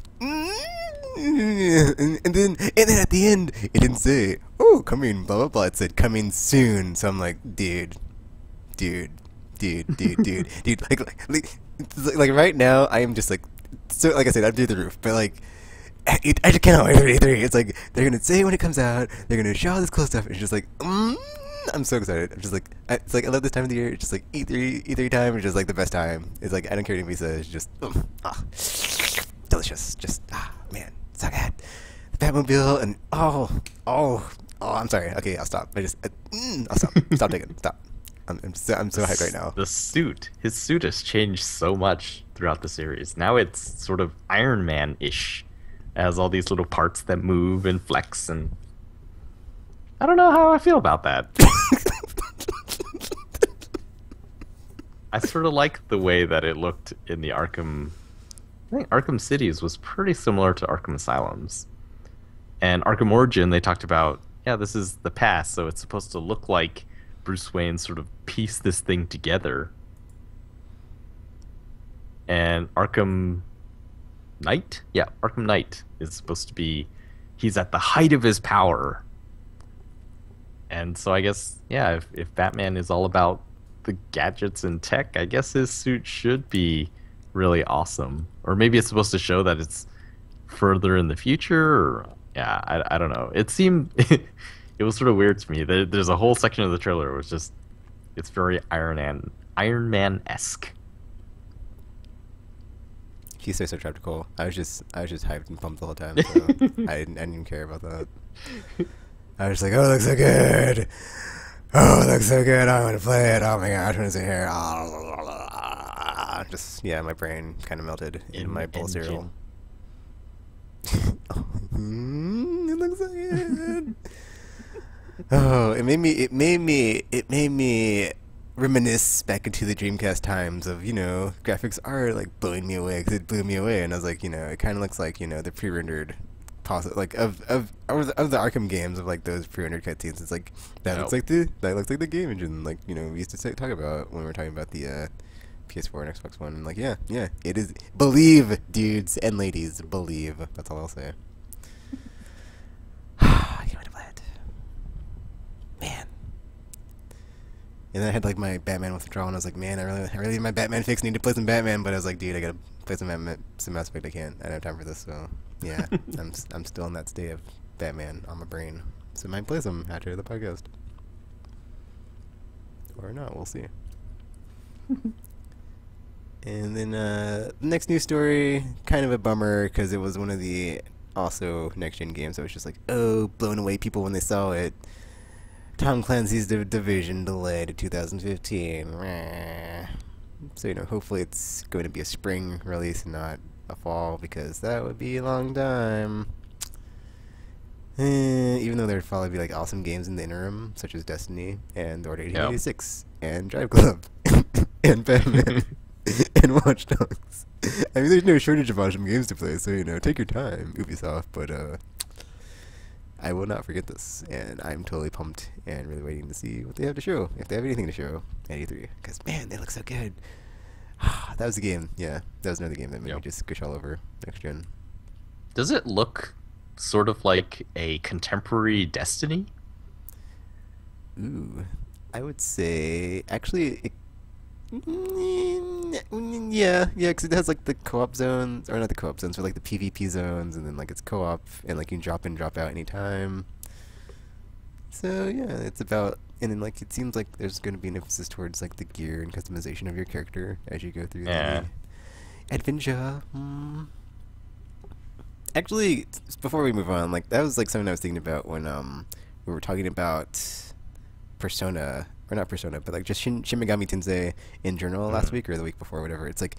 then at the end, it didn't say, oh, coming, blah blah blah. It said coming soon. So I'm like, dude. Like right now, I am just like, so like I said, I'm through the roof. But like, I just cannot wait for E3. It's like they're gonna say when it comes out, they're gonna show all this cool stuff. It's just like, I'm so excited. I'm just like, it's like I love this time of the year. It's just like E3 time is just like the best time. It's like I don't care what anybody says. It's just delicious. Just man, so good. The Batmobile and I'm sorry. Okay, I'll stop. I'll stop. Stop taking. Stop. I'm so hyped right now. His suit has changed so much throughout the series. Now it's sort of Iron Man-ish. It has all these little parts that move and flex, and I don't know how I feel about that. I sort of like the way that it looked in the Arkham. I think Arkham Cities was pretty similar to Arkham Asylums. And Arkham Origin, they talked about, yeah, this is the past, so it's supposed to look like Bruce Wayne sort of pieced this thing together. and Arkham Knight, yeah, Arkham Knight is supposed to be. He's at the height of his power, and so I guess yeah, if Batman is all about the gadgets and tech, I guess his suit should be really awesome. Or maybe it's supposed to show that it's further in the future. Or, yeah, I don't know. It seemed it was sort of weird to me. There's a whole section of the trailer which just it's very Iron Man esque. He's so skeptical. I was just hyped and pumped the whole time. So I didn't even care about that. I was just like, oh, it looks so good. Oh, it looks so good. I want to play it. Oh my gosh, I want to sit here. Just yeah, my brain kind of melted in my bowl of cereal. It looks so good. Oh, it made me reminisce back into the Dreamcast times of, you know, graphics are like blowing me away because it blew me away, and I was like, you know, it kind of looks like, you know, the pre-rendered like of the Arkham games, of like those pre-rendered cutscenes. It's like that looks like the game engine, like, you know, we used to talk about when we were talking about the PS4 and Xbox One. And like, yeah, it is. Believe, dudes and ladies, believe. That's all I'll say. I can't wait to play it, man. And then I had like my Batman withdrawal, and I was like, man, I really need my Batman fix. Need to play some Batman, but I was like, dude, I gotta play some Mass Effect. I don't have time for this. So yeah, I'm still in that state of Batman on my brain. So I might play some after the podcast, or not. We'll see. And then the next news story, kind of a bummer because it was one of the also next-gen games. I was just like, oh, blown away people when they saw it. Tom Clancy's Division delayed to 2015. So, you know, hopefully it's going to be a spring release and not a fall, because that would be a long time. Even though there'd probably be like awesome games in the interim, such as Destiny and Order 1886 and Drive Club and Batman and Watch Dogs. I mean, there's no shortage of awesome games to play, so, you know, take your time, Ubisoft, but I will not forget this, and I'm totally pumped and really waiting to see what they have to show, if they have anything to show at E3, because, man, they look so good. That was the game, yeah, that was another game that made me just gush all over next gen. Does it look sort of like a contemporary Destiny? Ooh, I would say, actually, yeah, because it has like the co-op zones, or not the co-op zones, but like the PvP zones, and then like it's co-op, and like you can drop in, drop out anytime. So yeah, it's about, and then like it seems like there's going to be an emphasis towards like the gear and customization of your character as you go through the adventure. Actually, before we move on, like that was like something I was thinking about when we were talking about Persona. Or not Persona, but like just Shin Megami Tensei in general last week or the week before, whatever. It's like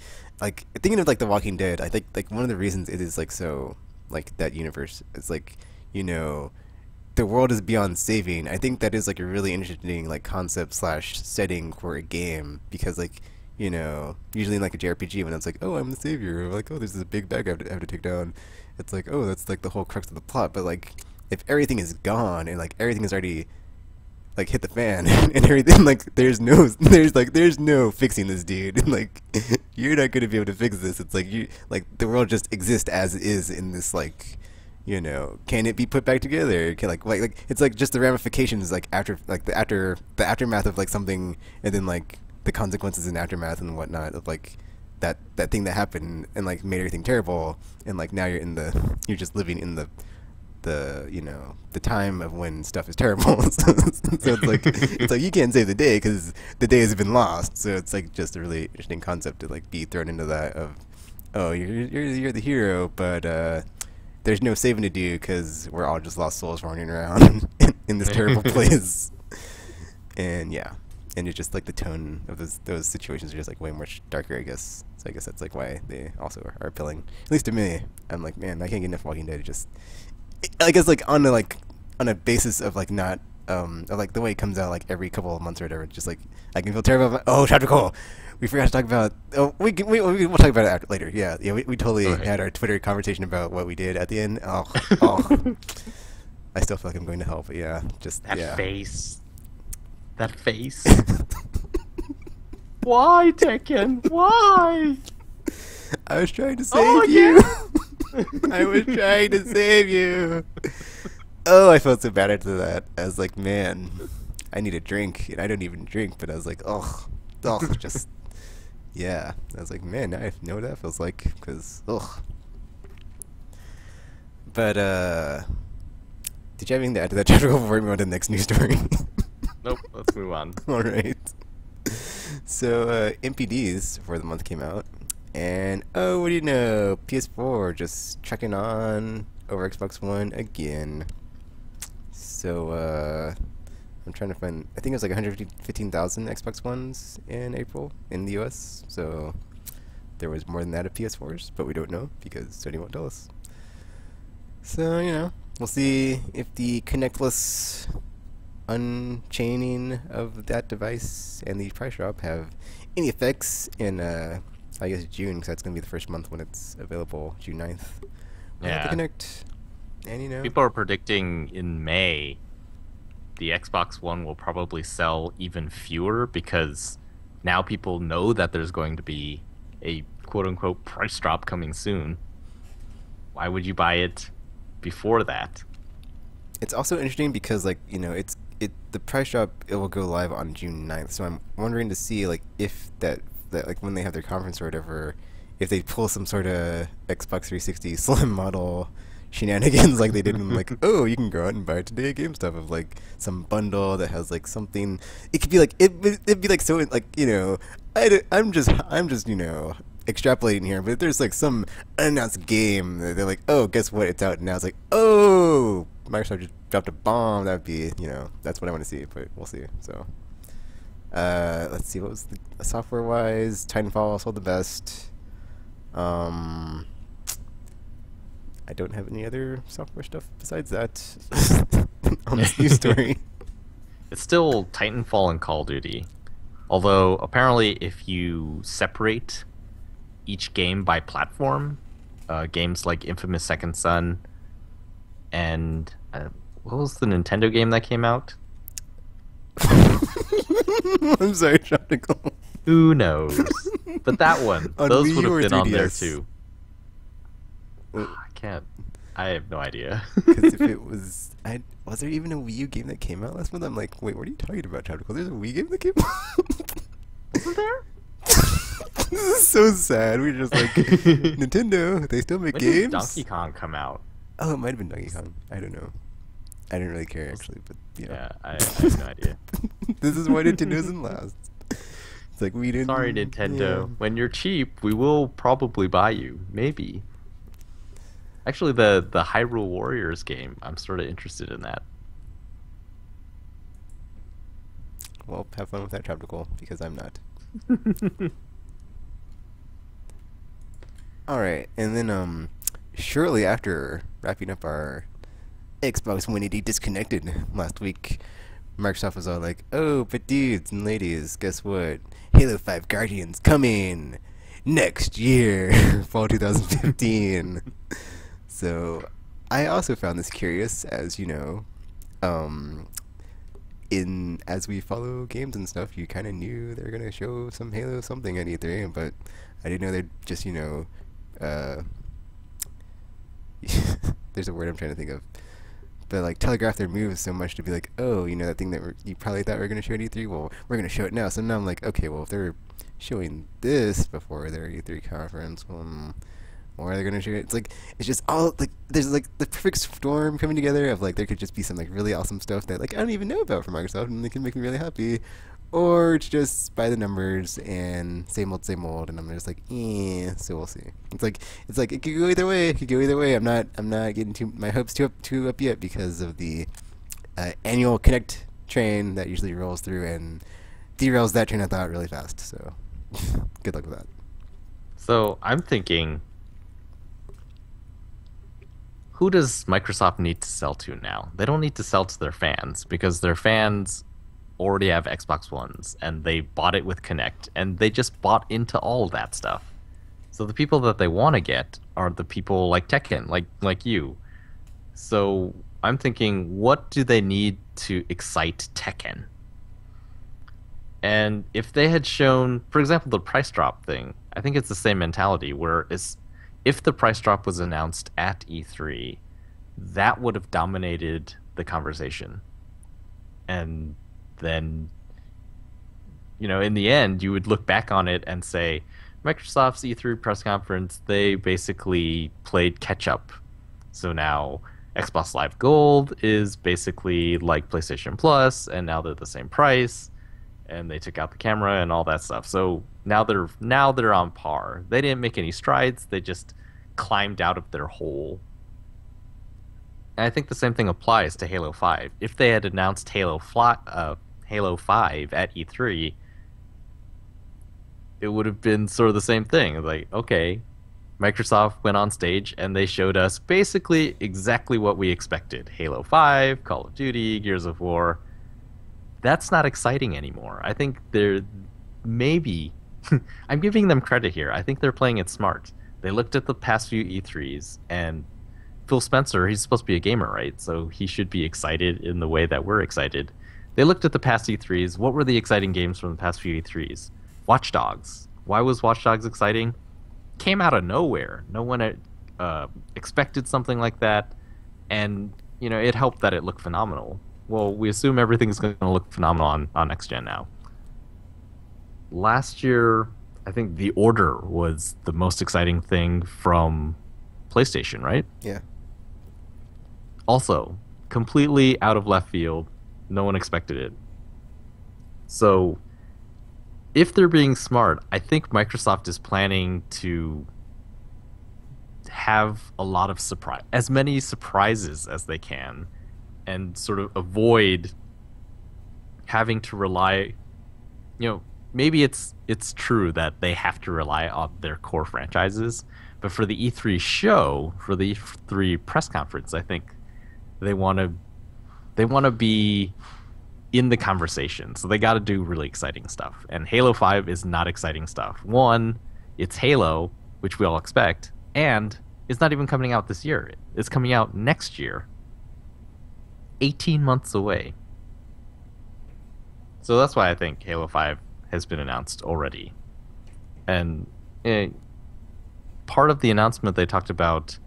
thinking of like The Walking Dead. I think like one of the reasons it is like so like that universe is like, you know, the world is beyond saving. I think that is like a really interesting like concept / setting for a game, because like, you know, usually in like a JRPG when it's like, oh, I'm the savior, or like, oh, there's this big bag I have to take down. It's like, oh, that's like the whole crux of the plot. But like if everything is gone and like everything is already like hit the fan and everything, like there's no fixing this, dude. Like you're not gonna be able to fix this. It's like the world just exists as is in this, like, you know, can it be put back together? Can like it's like just the ramifications like after like the aftermath of like something, and then like the consequences and aftermath and whatnot of like that thing that happened and like made everything terrible, and like now you're just living in the you know, the time of when stuff is terrible. So it's like you can't save the day because the day has been lost. So it's like just a really interesting concept to like be thrown into that of, oh, you're the hero, but there's no saving to do because we're all just lost souls running around in this terrible place. And yeah, and it's just like the tone of those situations are just like way much darker, I guess. So I guess that's like why they also are appealing, at least to me. I'm like, man, I can't get enough Walking Dead. It just, I guess like on a basis of like not of like the way it comes out like every couple of months or whatever. It's just like I can feel terrible about, oh, Chapter Cole. We forgot to talk about. Oh, we'll talk about it after, later. Yeah. We totally had our Twitter conversation about what we did at the end. Oh. I still feel like I'm going to hell, but yeah, just that face. That face. Why, Tekken? Why? I was trying to Oh, save you. I was trying to save you. Oh, I felt so bad after that. I was like, man, I need a drink, and I don't even drink. But I was like, oh, just yeah. I was like, man, now I know what that feels like. Because But did you have anything to add to that chapter before we move on to the next news story? Nope. Let's move on. All right. So MPDs for the month came out, and oh, what do you know? PS4 just checking on over Xbox One again. So I'm trying to find. I think it was like 115,000 Xbox Ones in April in the US. So there was more than that of PS4s, but we don't know because Sony won't tell us. So we'll see if the connectless unchaining of that device and the price drop have any effects in I guess June, because that's going to be the first month when it's available, June 9th. We'll have to connect, and people are predicting in May the Xbox One will probably sell even fewer because now people know that there's going to be a quote-unquote price drop coming soon. Why would you buy it before that? It's also interesting because the price drop, it will go live on June 9th, so I'm wondering to see if that like when they have their conference or whatever, if they pull some sort of Xbox 360 Slim model shenanigans like they did in oh, you can go out and buy it today at GameStop of some bundle that has something. It could be it'd be so I'm just extrapolating here, but if there's some unannounced game that they're like, oh, guess what, it's out now. It's like, oh, Microsoft just dropped a bomb. That would be, that's what I want to see, but we'll see. So let's see, what was the software wise? Titanfall sold the best. I don't have any other software stuff besides that on this news story. It's still Titanfall and Call of Duty. Although, apparently, if you separate each game by platform, games like Infamous Second Son and what was the Nintendo game that came out? I'm sorry, Tropical. Who knows? But that one, those Wii would U or have been on 3DS? there too. I can't. I have no idea. Because if it was, was there even a Wii U game that came out last month? I'm like, wait, what are you talking about, Tropical? There's a Wii game that came out? Wasn't there? This is so sad. We're just like, Nintendo, they still make When did games? Donkey Kong come out? Oh, it might have been Donkey Kong. I don't know. I didn't really care, actually, but Yeah, I have no idea. This is why Nintendo doesn't last. It's like, we didn't. Sorry, Nintendo. Yeah. When you're cheap, we will probably buy you. Maybe. Actually, the Hyrule Warriors game, I'm sort of interested in that. Well, have fun with that, Tropical, because I'm not. Alright, and then shortly after wrapping up our Xbox One 80 Disconnected last week, Microsoft was all like, oh, but dudes and ladies, guess what? Halo 5 Guardians coming next year, fall 2015. So I also found this curious, as as we follow games and stuff, you kind of knew they were going to show some Halo something at E3, but I didn't know they'd just, there's a word I'm trying to think of, but telegraph their moves so much to be like, oh, that thing that you probably thought we were going to show at E3, well, we're going to show it now. So now I'm like, okay, well, if they're showing this before their E3 conference, or are they going to show it? It's just all, there's the perfect storm coming together of there could just be some really awesome stuff that I don't even know about from Microsoft, and they can make me really happy. Or it's just by the numbers and same old, and I'm just so we'll see. It's like it could go either way. It could go either way. I'm not getting my hopes too up yet because of the annual Connect train that usually rolls through and derails that train of thought really fast. So good luck with that. So I'm thinking, who does Microsoft need to sell to now? They don't need to sell to their fans because their fans already have Xbox Ones and they bought it with Kinect and they just bought into all of that stuff. So the people that they want to get are the people like Tekken, like you. So I'm thinking, what do they need to excite Tekken? And if they had shown, for example, the price drop thing, I think it's the same mentality where if the price drop was announced at E3, that would have dominated the conversation. And then, in the end, you would look back on it and say, Microsoft's E3 press conference, they basically played catch up. So now Xbox Live Gold is basically like PlayStation Plus, and now they're the same price, and they took out the camera and all that stuff. So now they're on par. They didn't make any strides. They just climbed out of their hole. And I think the same thing applies to Halo 5. If they had announced Halo 5 at E3, it would have been sort of the same thing. Like, okay, Microsoft went on stage and they showed us basically exactly what we expected. Halo 5, Call of Duty, Gears of War. That's not exciting anymore. I think they're maybe I'm giving them credit here. I think they're playing it smart. They looked at the past few E3s, and Phil Spencer, he's supposed to be a gamer, right? So he should be excited in the way that we're excited. They looked at the past E3s. What were the exciting games from the past few E3s? Watch Dogs. Why was Watch Dogs exciting? Came out of nowhere. No one expected something like that, and it helped that it looked phenomenal. Well, we assume everything's going to look phenomenal on next gen now. Last year, I think The Order was the most exciting thing from PlayStation, right? Yeah. Also, completely out of left field. No one expected it. So, if they're being smart, I think Microsoft is planning to have a lot of as many surprises as they can, and sort of avoid having to rely, maybe it's true that they have to rely on their core franchises, but for the E3 show, for the E3 press conference, I think they want to be in the conversation. So they got to do really exciting stuff. And Halo 5 is not exciting stuff. One, it's Halo, which we all expect, and it's not even coming out this year. It's coming out next year. 18 months away. So that's why I think Halo 5 has been announced already. And part of the announcement, they talked about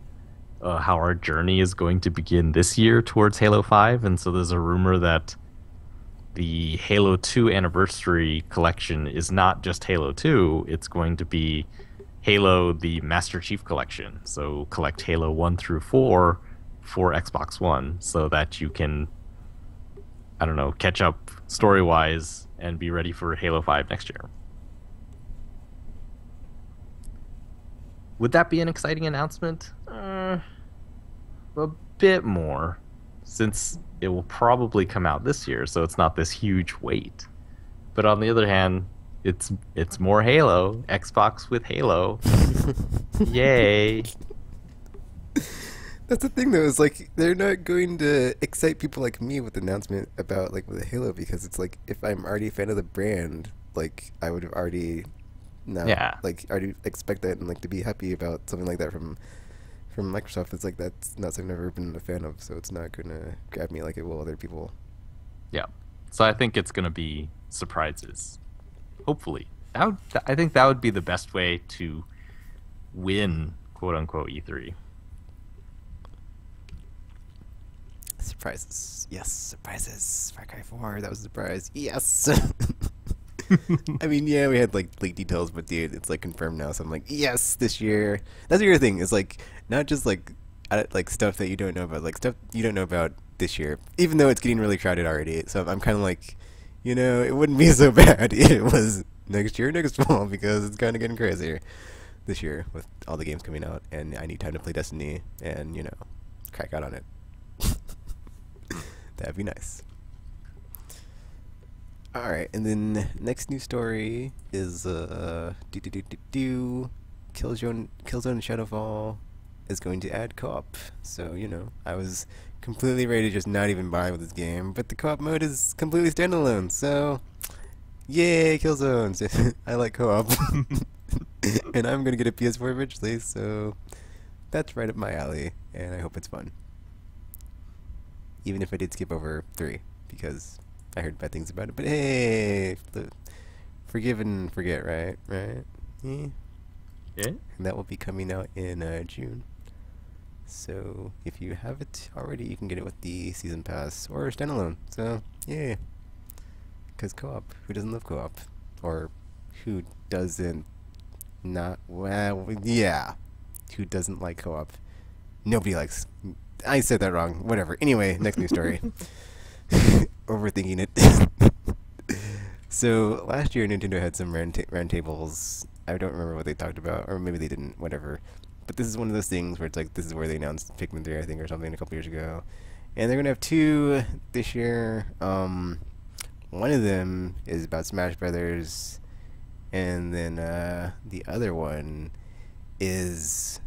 how our journey is going to begin this year towards Halo 5. And so there's a rumor that the Halo 2 Anniversary Collection is not just Halo 2, it's going to be Halo the Master Chief Collection. So collect Halo 1 through 4 for Xbox One so that you can, I don't know, catch up story-wise and be ready for Halo 5 next year. Would that be an exciting announcement? A bit more, since it will probably come out this year, so it's not this huge wait. But on the other hand, it's more Halo, Xbox with Halo. Yay. That's the thing, though, is like they're not going to excite people like me with the announcement about like with Halo, because it's like if I'm already a fan of the brand, like I would have already already expect that and like to be happy about something like that from Microsoft. It's like that's not something I've ever been a fan of, so it's not gonna grab me like it will other people. Yeah. So I think it's gonna be surprises. Hopefully. I think that would be the best way to win quote unquote E3. Surprises. Yes, surprises. Far Cry 4, that was a surprise. Yes. I mean, yeah, we had like leak details, but dude, it's like confirmed now. So I'm like, yes, this year. That's the other thing. Is like not just like stuff that you don't know about, like stuff you don't know about this year. Even though it's getting really crowded already, so I'm kind of like, it wouldn't be so bad if it was next year, next fall, because it's kind of getting crazier this year with all the games coming out, and I need time to play Destiny and crack out on it. That'd be nice. Alright, and then next news story is Killzone Shadowfall is going to add co-op. So, I was completely ready to just not even buy with this game, but the co-op mode is completely standalone, so yay, Killzone! I like co-op. And I'm gonna get a PS4 eventually, so that's right up my alley, and I hope it's fun. Even if I did skip over 3, because I heard bad things about it. But hey, forgive and forget, right? Right? Yeah. Yeah. and that will be coming out in June. So if you have it already, you can get it with the season pass or standalone. So yeah, because co-op. Who doesn't love co-op? Or who doesn't not? Well, yeah. Who doesn't like co-op? Nobody likes. I said that wrong. Whatever. Anyway, next news story. Overthinking it. So last year, Nintendo had some roundtables. I don't remember what they talked about, or maybe they didn't. Whatever. But this is one of those things where it's like this is where they announced Pikmin 3, I think, or something a couple years ago, and they're gonna have two this year. One of them is about Smash Brothers, and then the other one is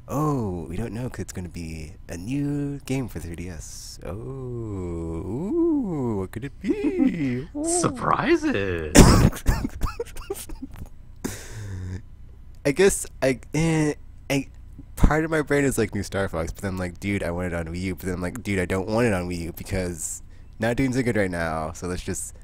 we don't know because it's gonna be a new game for 3DS. Oh, ooh, what could it be? Surprises. I guess part of my brain is like new Star Fox, but then I'm like, dude, I want it on Wii U. But then I'm like, dude, I don't want it on Wii U because not doing so good right now. So let's just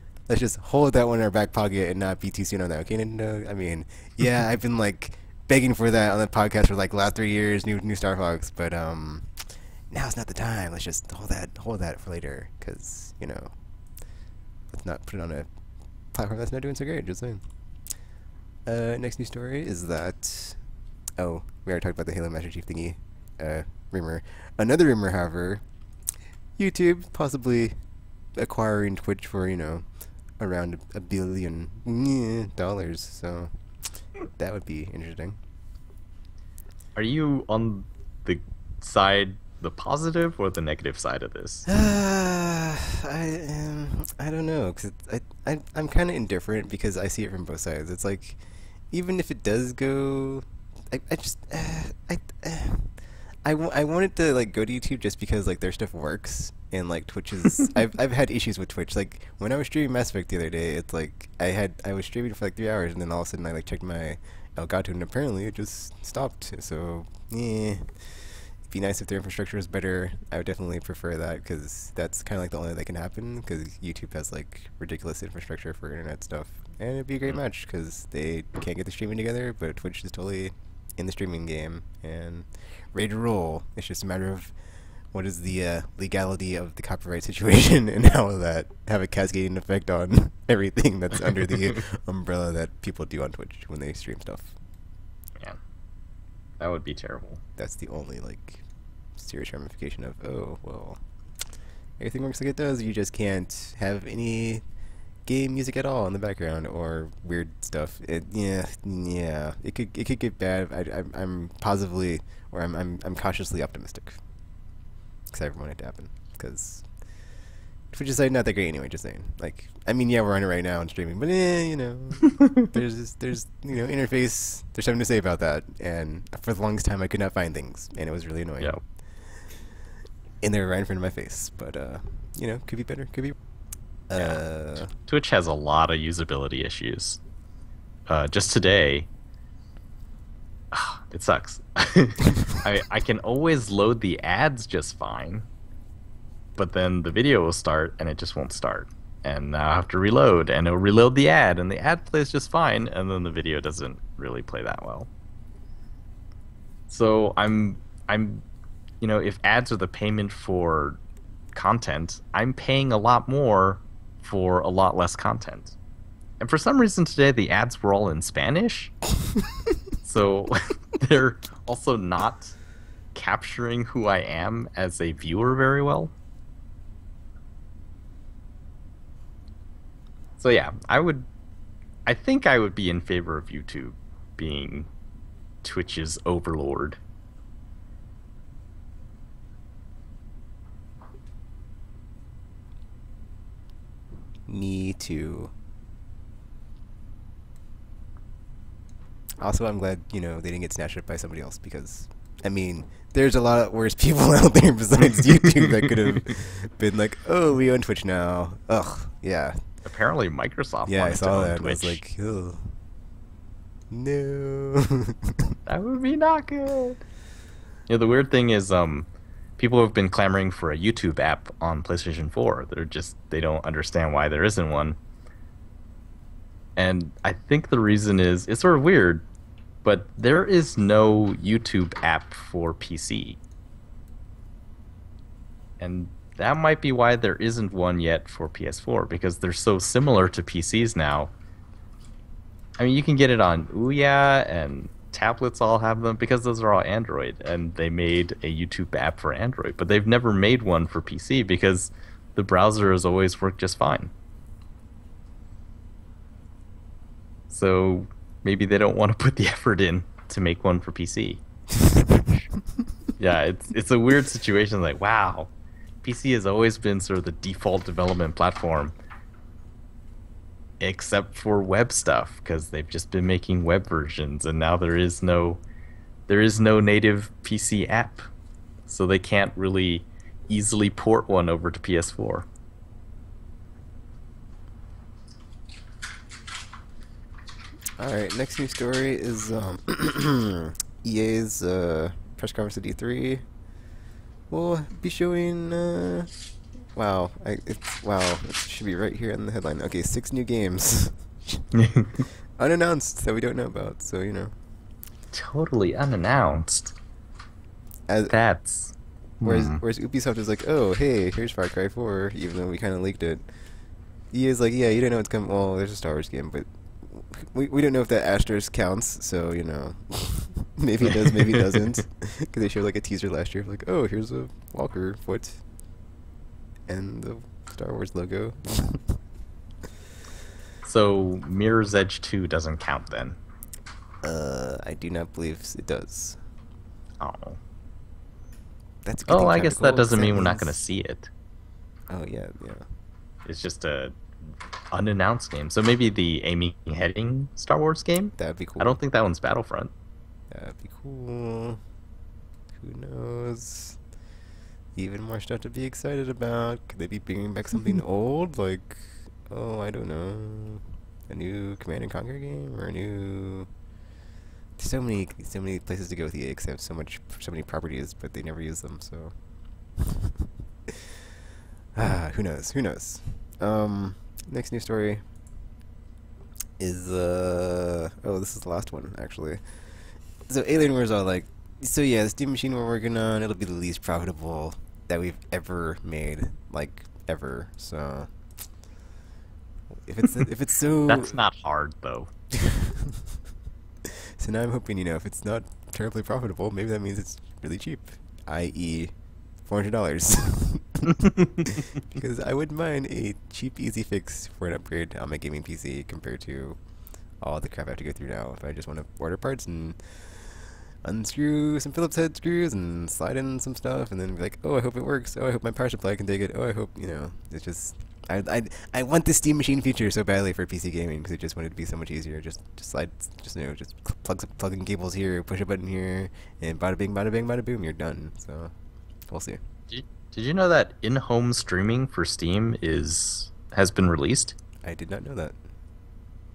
hold that one in our back pocket and not be too soon on that. Okay, Nintendo. I mean, yeah, I've been like begging for that on the podcast for like the last 3 years, new Star Fox. But now's not the time. Let's just hold that for later, because let's not put it on a platform that's not doing so great. Just saying. Next news story is that we already talked about the Halo Master Chief thingy rumor. Another rumor, however, YouTube possibly acquiring Twitch for around $1 billion. So that would be interesting. Are you on the positive or the negative side of this? I don't know, because I'm kind of indifferent because I see it from both sides. It's like, even if it does go, I want it to like go to YouTube just because like their stuff works, and like Twitch is I've had issues with Twitch. Like when I was streaming Mass Effect the other day, it's like I was streaming for like 3 hours, and then all of a sudden I like checked my Elgato, and apparently it just stopped. So it'd be nice if their infrastructure was better. I would definitely prefer that, because that's kind of like the only way that can happen, because YouTube has like ridiculous infrastructure for internet stuff, and it'd be a great match because they can't get the streaming together, but Twitch is totally in the streaming game and ready to roll. It's just a matter of what is the legality of the copyright situation, and how will that have a cascading effect on everything that's under the umbrella that people do on Twitch when they stream stuff. Yeah, that would be terrible. That's the only like serious ramification of, everything works like it does. You just can't have any game music at all in the background or weird stuff. It could get bad. I'm positively, or I'm cautiously optimistic, because I want it to happen, because Twitch is like not that great anyway. Just saying. Like, I mean, yeah, we're on it right now and streaming, but there's interface. There's something to say about that. And for the longest time, I could not find things, and it was really annoying. Yeah. And they were right in front of my face, but could be better. Could be. Twitch has a lot of usability issues. Just today, it sucks. I can always load the ads just fine, but then the video will start and it just won't start. And now I have to reload, and it'll reload the ad, and the ad plays just fine, and then the video doesn't really play that well. So I'm if ads are the payment for content, I'm paying a lot more for a lot less content. And for some reason today, the ads were all in Spanish. So they're also not capturing who I am as a viewer very well. So yeah, I think I would be in favor of YouTube being Twitch's overlord. Me too. Also, I'm glad, they didn't get snatched up by somebody else, because, I mean, there's a lot of worse people out there besides YouTube that could have been like, oh, we own Twitch now. Ugh, yeah. Apparently Microsoft Yeah, I wanted to saw own that, and I Twitch. was like, ugh. No. That would be not good. The weird thing is, people have been clamoring for a YouTube app on PlayStation 4. They don't understand why there isn't one. And I think the reason is, it's sort of weird. but there is no YouTube app for PC. And that might be why there isn't one yet for PS4, because they're so similar to PCs now. I mean, you can get it on Ouya, and tablets all have them because those are all Android, and they made a YouTube app for Android, but they've never made one for PC because the browser has always worked just fine. So maybe they don't want to put the effort in to make one for PC. Yeah, it's a weird situation. Like, wow, PC has always been sort of the default development platform, except for web stuff, because they've just been making web versions, and now there is no native PC app, so they can't really easily port one over to PS4. All right, next news story is EA's press conference at E3. We'll be showing. Wow, it should be right here in the headline. Okay, 6 new games, unannounced, that we don't know about. So you know, Totally unannounced. That's whereas Ubisoft is like, oh hey, here's Far Cry 4, even though we kind of leaked it. EA is like, yeah, you don't know it's coming. Well, there's a Star Wars game, but we don't know if that asterisk counts. So you know, maybe it does, maybe it doesn't, because they showed like a teaser last year, like, oh, here's a Walker foot and the Star Wars logo. So Mirror's Edge 2 doesn't count then. I do not believe it does. Oh. That's a good thing, I guess that Tactical, doesn't 'cause mean we're not means- going to see it. Oh yeah. It's just a unannounced game. So maybe the aiming heading Star Wars game? That'd be cool. I don't think that one's Battlefront. That'd be cool. Who knows? Even more stuff to be excited about. Could they be bringing back something old? Like, oh, I don't know, a new Command and Conquer game, or a new. So many places to go with EA, because they have so many properties, but they never use them. So, who knows? Who knows? Next news story is oh, this is the last one actually. So Alienware is all like, so yeah, the Steam machine we're working on, it'll be the least profitable that we've ever made, like ever. So if it's so That's not hard though. So now I'm hoping, you know, if it's not terribly profitable, maybe that means it's really cheap, i.e. $400. Because I wouldn't mind a cheap, easy fix for an upgrade on my gaming PC compared to all the crap I have to go through now. If I just want to order parts and unscrew some Phillips head screws and slide in some stuff and then be like, oh, I hope it works. Oh, I hope my power supply can take it. Oh, I hope, you know, it's just... I want the Steam Machine feature so badly for PC gaming, because I just want it to be so much easier. Just slide, you know, just plug in cables here, push a button here, and bada bing, bada boom, you're done. So we'll see. Did you know that in-home streaming for Steam has been released? I did not know that.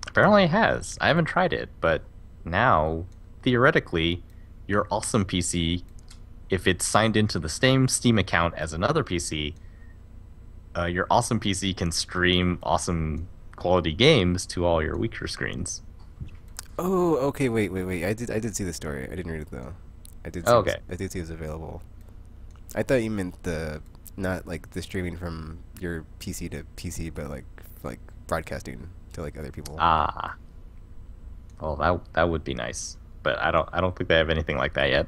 Apparently it has. I haven't tried it, but now, theoretically, your awesome PC, if it's signed into the same Steam account as another PC, your awesome PC can stream awesome quality games to all your weaker screens. Oh, okay, wait. I did see the story. I didn't read it though. I did see I did see it was available. I thought you meant not like the streaming from your PC to PC, but like broadcasting to like other people. Ah. Well, that would be nice, but I don't think they have anything like that yet.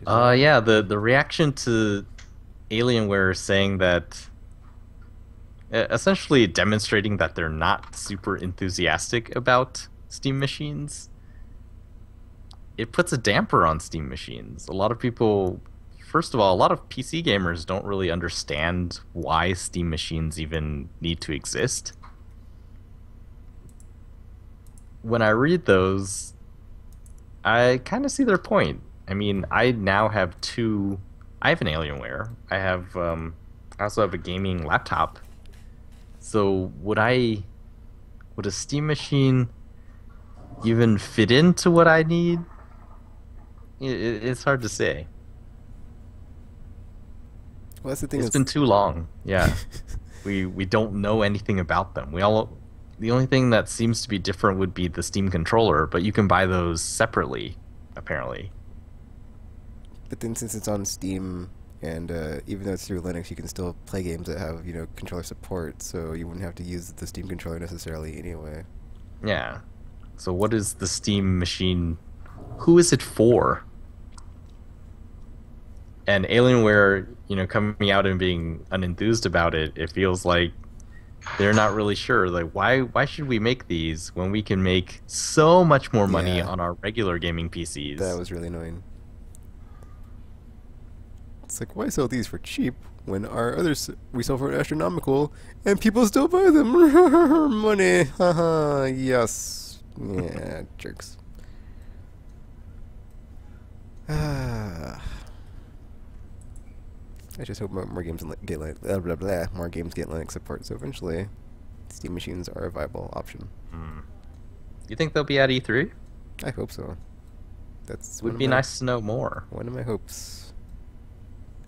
Yeah, the reaction to Alienware saying that, essentially demonstrating that they're not super enthusiastic about Steam machines, it puts a damper on Steam machines. A lot of people, first of all, a lot of PC gamers don't really understand why Steam machines even need to exist. When I read those, I kind of see their point. I mean, I now have I have an Alienware. I also have a gaming laptop. So would a Steam machine even fit into what I need? It's hard to say. Well, that's the thing. It's been too long. Yeah, we don't know anything about them. The only thing that seems to be different would be the Steam controller, but you can buy those separately, apparently. But then since it's on Steam, and even though it's through Linux, you can still play games that have, controller support, so you wouldn't have to use the Steam controller necessarily anyway. Yeah. So what is the Steam machine? Who is it for? And Alienware, coming out and being unenthused about it, it feels like they're not really sure. Like, why should we make these when we can make so much more money Yeah. on our regular gaming PCs? That was really annoying. It's like, why sell these for cheap when our others we sell for astronomical and people still buy them? Money, haha, yes. Yeah, jerks. I just hope more games get more games get Linux support. So eventually, Steam machines are a viable option. You think they'll be at E3? I hope so. That's Would be nice to know more. One of my hopes.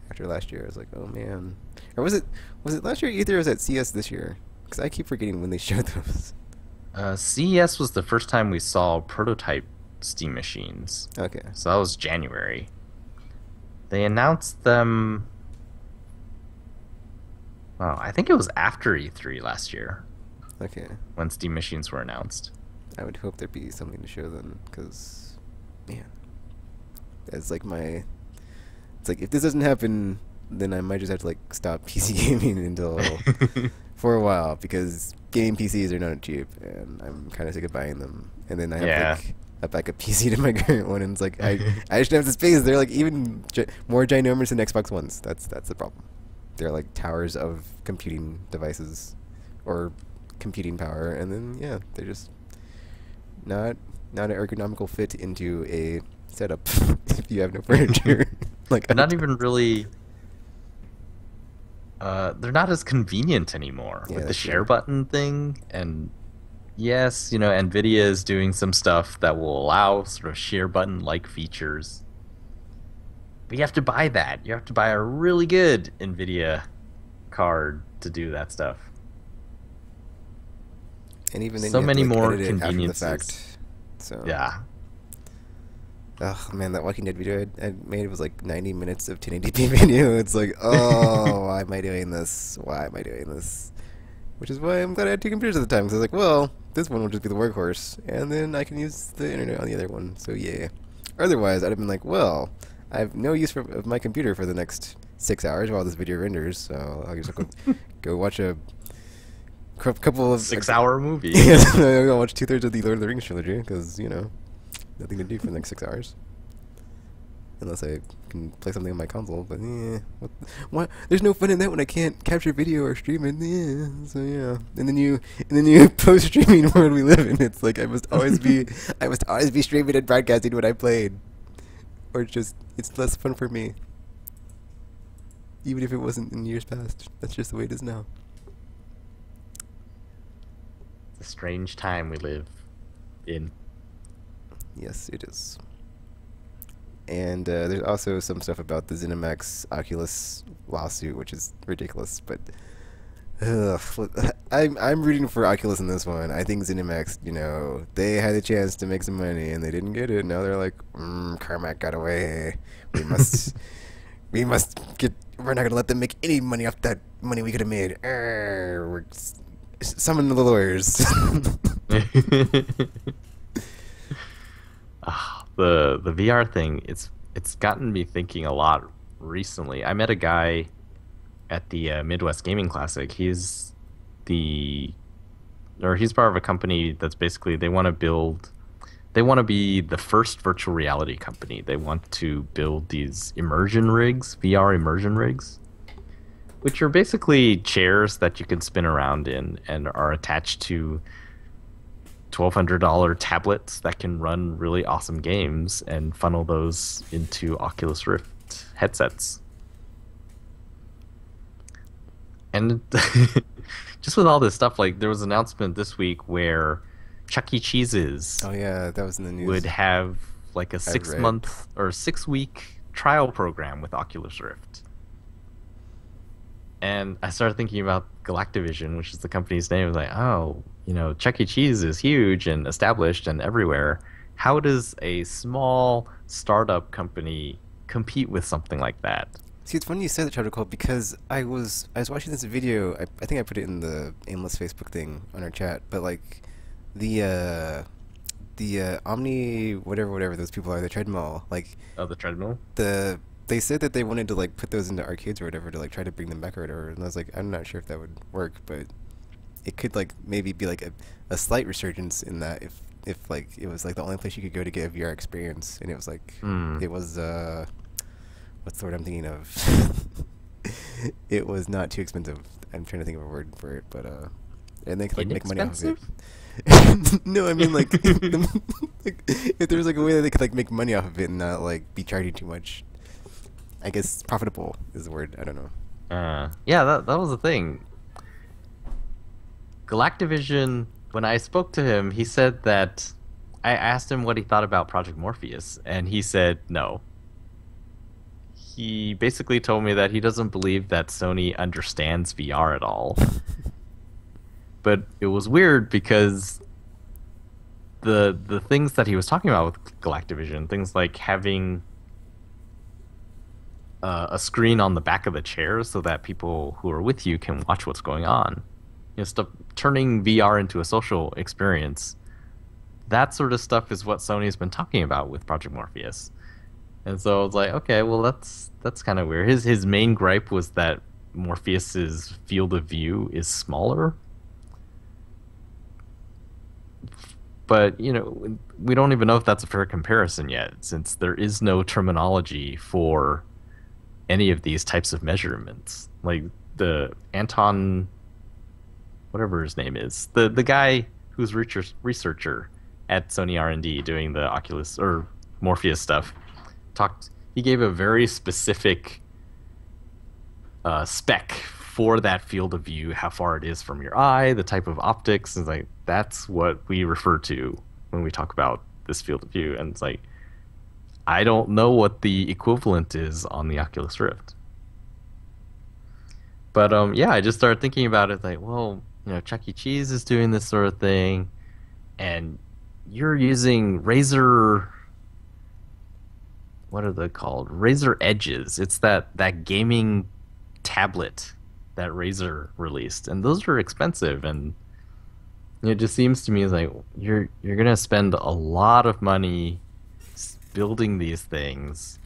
After last year, I was like, oh man, or was it last year at E3 or was it CS this year? Because I keep forgetting when they showed those. CES was the first time we saw prototype Steam machines. Okay. So that was January. They announced them. Oh, I think it was after E3 last year Okay. when Steam machines were announced. I would hope there'd be something to show then, because, man, it's like it's like if this doesn't happen, then I might just have to like stop PC gaming until for a while, because gaming PCs are not cheap, and I'm kind of sick of buying them. And then I have like a backup PC to my current one, and it's like I just don't have the space. They're like even more ginormous than Xbox Ones. That's the problem. They're like towers of computing devices or computing power, and then yeah, they're just not an ergonomical fit into a setup if you have no furniture. Like They're not even really. They're not as convenient anymore with the share button thing. And yes, Nvidia is doing some stuff that will allow sort of share button like features. But you have to buy that. You have to buy a really good Nvidia card to do that stuff. And even then So you have many to, like, more edit it after the conveniences. fact. So Yeah. oh man, that Walking Dead video I made was like 90 minutes of 1080p video. It's like, oh, why am I doing this? Why am I doing this? Which is why I'm glad I had two computers at the time, because I was like, well, this one will just be the workhorse, and then I can use the internet on the other one. So yeah. Otherwise, I'd have been like, well, I have no use of my computer for the next 6 hours while this video renders, so I'll just go watch a couple of 6-hour movie. I'll watch 2/3 of the Lord of the Rings trilogy, because nothing to do for the next 6 hours. Unless I can play something on my console, but yeah, what? There's no fun in that when I can't capture video or stream it. Yeah, so yeah. And then you post-streaming world we live in. It's like I must always be streaming and broadcasting what I played, or it's less fun for me. Even if it wasn't in years past, that's just the way it is now. It's a strange time we live in. Yes, it is. And there's also some stuff about the ZeniMax Oculus lawsuit, which is ridiculous. But I'm rooting for Oculus in this one. I think ZeniMax, they had a chance to make some money and they didn't get it. Now they're like, Carmack got away. We must, we're not gonna let them make any money off that money we could have made. We're summon the lawyers. The VR thing, it's gotten me thinking a lot recently. I met a guy at the Midwest Gaming Classic. He's part of a company that's basically they want to be the first virtual reality company. They want to build these immersion rigs, VR immersion rigs, which are basically chairs that you can spin around in and are attached to $1,200 tablets that can run really awesome games and funnel those into Oculus Rift headsets. And just with all this stuff, like there was an announcement this week where Chuck E. Cheese's Oh yeah, that was in the news. would have like a 6-month or 6-week trial program with Oculus Rift. And I started thinking about Galactivision, which is the company's name. I was like, oh, Chuck E. Cheese is huge and established and everywhere. How does a small startup company compete with something like that? See, it's funny you said that, Charter, because I was watching this video. I think I put it in the Aimless Facebook thing on our chat, but like the Omni whatever those people are, the treadmill, like Oh, the treadmill? they said that they wanted to like put those into arcades or whatever to like try to bring them back or whatever, and I was like, I'm not sure if that would work, but it could like maybe be like a slight resurgence in that if like it was like the only place you could go to get a VR experience, and it was like Hmm. it was what's the word I'm thinking of? It was not too expensive. I'm trying to think of a word for it, but and they could like make money off of it. Inexpensive? No, I mean like, like if there was like a way that they could like make money off of it and not like be charging too much. I guess profitable is the word. I don't know. Yeah, that was the thing. Galactivision, when I spoke to him, he said that I asked him what he thought about Project Morpheus, and he said no. He basically told me that he doesn't believe that Sony understands VR at all. But it was weird because the things that he was talking about with Galactivision, things like having a screen on the back of the chair so that people who are with you can watch what's going on. Stuff turning VR into a social experience. That sort of stuff is what Sony's been talking about with Project Morpheus. And so I was like, okay, well that's kind of weird. His main gripe was that Morpheus's field of view is smaller. But, we don't even know if that's a fair comparison yet, since there is no terminology for any of these types of measurements. Like the Anton, whatever his name is, the guy who's researcher at Sony R&D doing the Oculus or Morpheus stuff, he gave a very specific spec for that field of view, how far it is from your eye, the type of optics. It's like, that's what we refer to when we talk about this field of view. And it's like, I don't know what the equivalent is on the Oculus Rift. But yeah, I just started thinking about it like, well, Chuck E. Cheese is doing this sort of thing, and you're using Razer. What are they called? Razer Edges. It's that gaming tablet that Razer released, and those are expensive. And it just seems to me like you're gonna spend a lot of money building these things.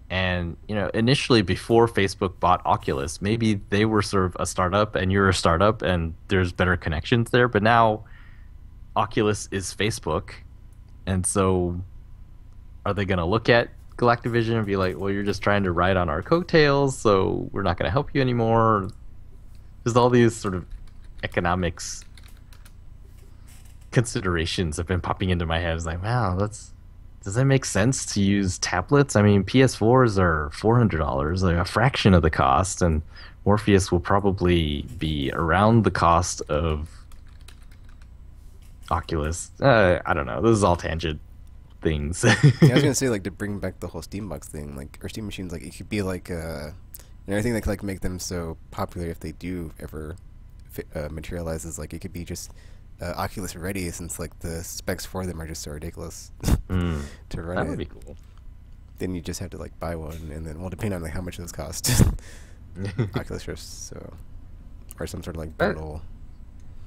And initially before Facebook bought Oculus, maybe they were sort of a startup and you're a startup and there's better connections there. But now Oculus is Facebook, and so are they going to look at Galactivision and be like, well, you're just trying to ride on our coattails, so we're not going to help you anymore? There's all these sort of economics considerations have been popping into my head. It's like, wow, does that make sense to use tablets? I mean, PS4s are $400, like a fraction of the cost, and Morpheus will probably be around the cost of Oculus. I don't know. This is all tangent things. Yeah, I was gonna say like to bring back the whole Steambox thing, like or Steam machines, like it could be like I think that could like make them so popular if they do ever materializes. Like it could be just Oculus ready, since like the specs for them are just so ridiculous to run That it. would be cool. Then you just have to like buy one, and then depending on like how much those cost. Oculus Rifts, so or some sort of like bundle.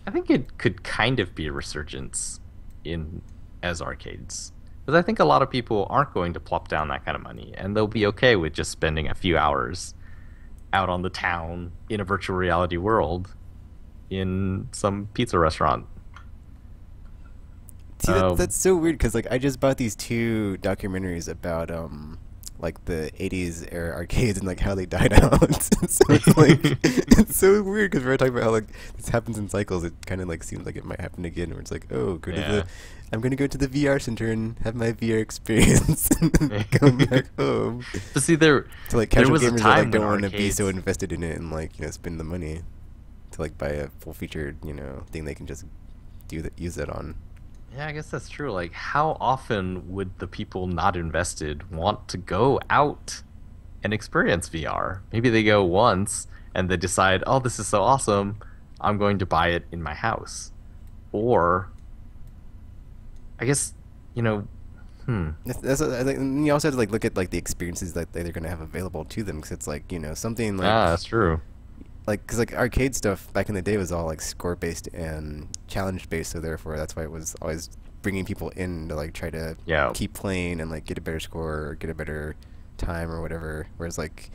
I think it could kind of be a resurgence as arcades. Because I think a lot of people aren't going to plop down that kind of money, and they'll be okay with just spending a few hours out on the town in a virtual reality world in some pizza restaurant. See, that's so weird because like I just bought these two documentaries about like the '80s era arcades and like how they died out. So it's like it's so weird because we're talking about how like this happens in cycles. It kind of like seems like it might happen again, where it's like, oh, I'm gonna go to the VR center and have my VR experience and then come back home. But see, there like casual was a gamers that time like don't when want to be so arcades- invested in it and like spend the money to like buy a full featured thing they can just use that on. Yeah, I guess that's true. Like, how often would the people not invested want to go out and experience VR? Maybe they go once, and they decide, oh, this is so awesome, I'm going to buy it in my house. Or, I guess, you know, That's what I think. And you also have to like look at like the experiences that they're gonna have available to them, because it's like something that's true. like because like arcade stuff back in the day was all like score based and challenge based, so therefore that's why it was always bringing people in to like try to Yeah, keep playing and like get a better score or get a better time or whatever. Whereas like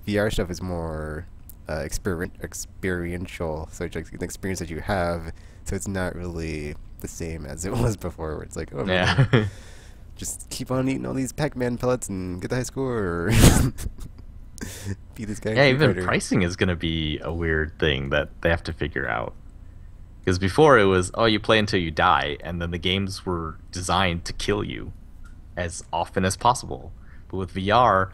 VR stuff is more experiential, so it's like an experience that you have, so it's not really the same as it was before, where it's like, oh, man, yeah. just keep on eating all these Pac-Man pellets and get the high score, or beat this guy in Yeah, Street even Fighter. pricing is going to be a weird thing that they have to figure out. Because before it was, oh, you play until you die, and then the games were designed to kill you as often as possible. But with VR,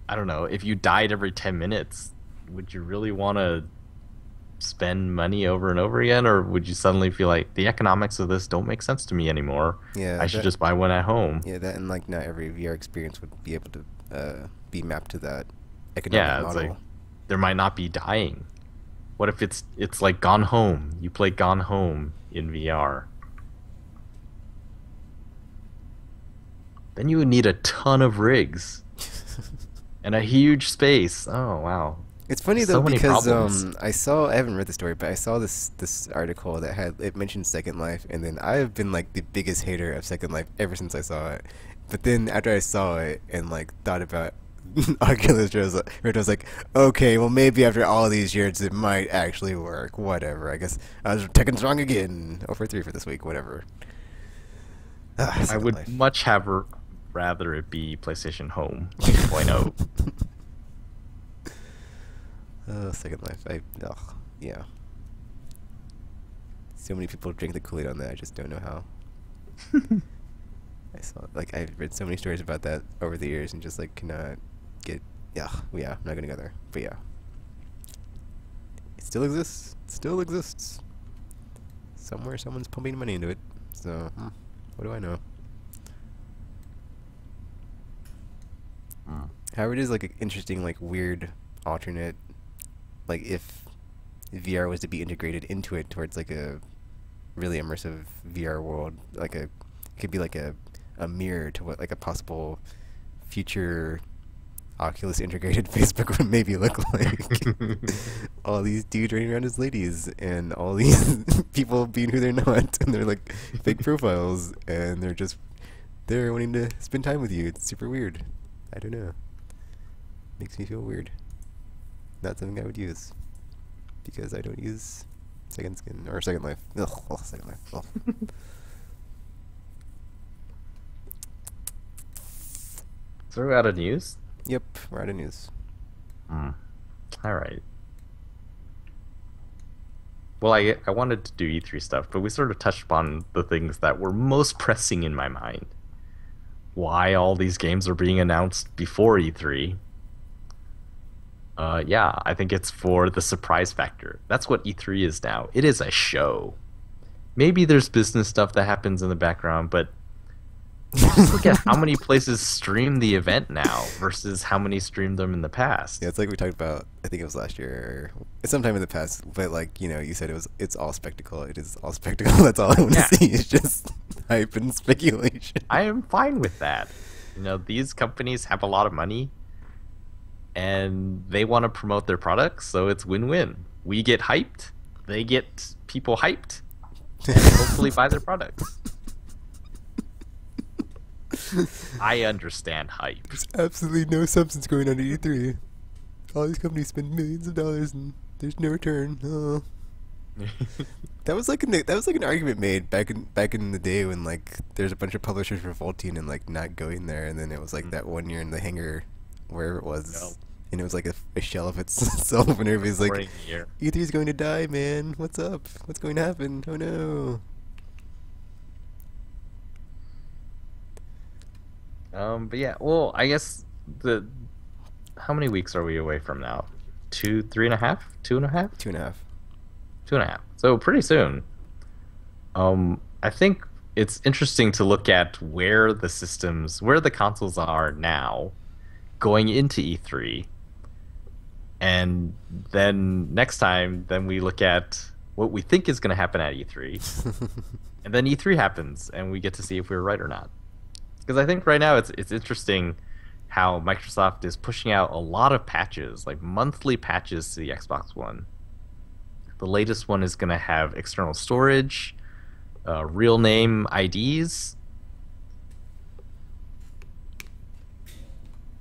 I don't know, if you died every 10 minutes, would you really want to spend money over and over again? Or would you suddenly feel like the economics of this don't make sense to me anymore? Yeah, I should just buy one at home. yeah, that, and like not every VR experience would be able to be mapped to that economic Yeah, it's model. like there might not be dying. What if it's like Gone Home? You play Gone Home in VR. Then you would need a ton of rigs and a huge space. Oh wow. It's funny So though, many because problems. I haven't read the story, but I saw this article that had it mentioned Second Life, and then I have been like the biggest hater of Second Life ever since I saw it. But then after I saw it and like thought about Oculus Rift, I was like, okay, well maybe after all these years it might actually work. Whatever. I guess I was Tekken strong again. 0 for 3 for this week. Whatever. I Second would Life. much have rather it be PlayStation Home 2.0. Second Life. Yeah. So many people drink the Kool-Aid on that. I just don't know how. I've read so many stories about that over the years and just like cannot get. Yeah. I'm not gonna go there. But yeah, it still exists. It still exists. Somewhere, someone's pumping money into it. So, what do I know? Hmm. However, it is like an interesting, like weird alternate. Like if VR was to be integrated into it towards like a really immersive VR world, like it could be like a mirror to what like a possible future Oculus integrated Facebook would maybe look like. All these dudes running around as ladies, and all these people being who they're not, and they're like fake profiles, and they're just there wanting to spend time with you. It's super weird. I don't know. Makes me feel weird. Not something I would use because I don't use Second Skin or Second Life. Ugh, Second Life. Ugh. So we're out of news? Yep, we're out of news. All right. Well, I wanted to do E3 stuff, but we sort of touched upon the things that were most pressing in my mind. Why all these games are being announced before E3. Yeah, I think it's for the surprise factor. That's what E3 is now. It is a show. Maybe there's business stuff that happens in the background, but just look at how many places stream the event now versus how many streamed them in the past. Yeah, it's like we talked about. I think it was last year, or sometime in the past. But like you said, it's all spectacle. It is all spectacle. That's all I want to Yeah. see. It's just hype and speculation. I am fine with that. You know, these companies have a lot of money and they want to promote their products, so it's win-win. We get hyped, they get people hyped, and hopefully buy their products. I understand hype. There's absolutely no substance going on at E3. All these companies spend millions of dollars and there's no return. Oh. That was like an argument made back in the day when like there's a bunch of publishers revolting and like not going there, and then it was like that one year in the hangar, wherever it was, No. and it was like a shell of itself, and everybody's like, Boring year. E3's going to die, man. What's up? What's going to happen? Oh no. But yeah, well, I guess how many weeks are we away from now? 2, 3.5, 2.5, 2.5. 2.5. So pretty soon. I think it's interesting to look at where the consoles are now, going into E3, And then next time, then we look at what we think is going to happen at E3. And then E3 happens, and we get to see if we were right or not. Because I think right now it's interesting how Microsoft is pushing out a lot of patches, like monthly patches to the Xbox One. The latest one is going to have external storage, real name IDs,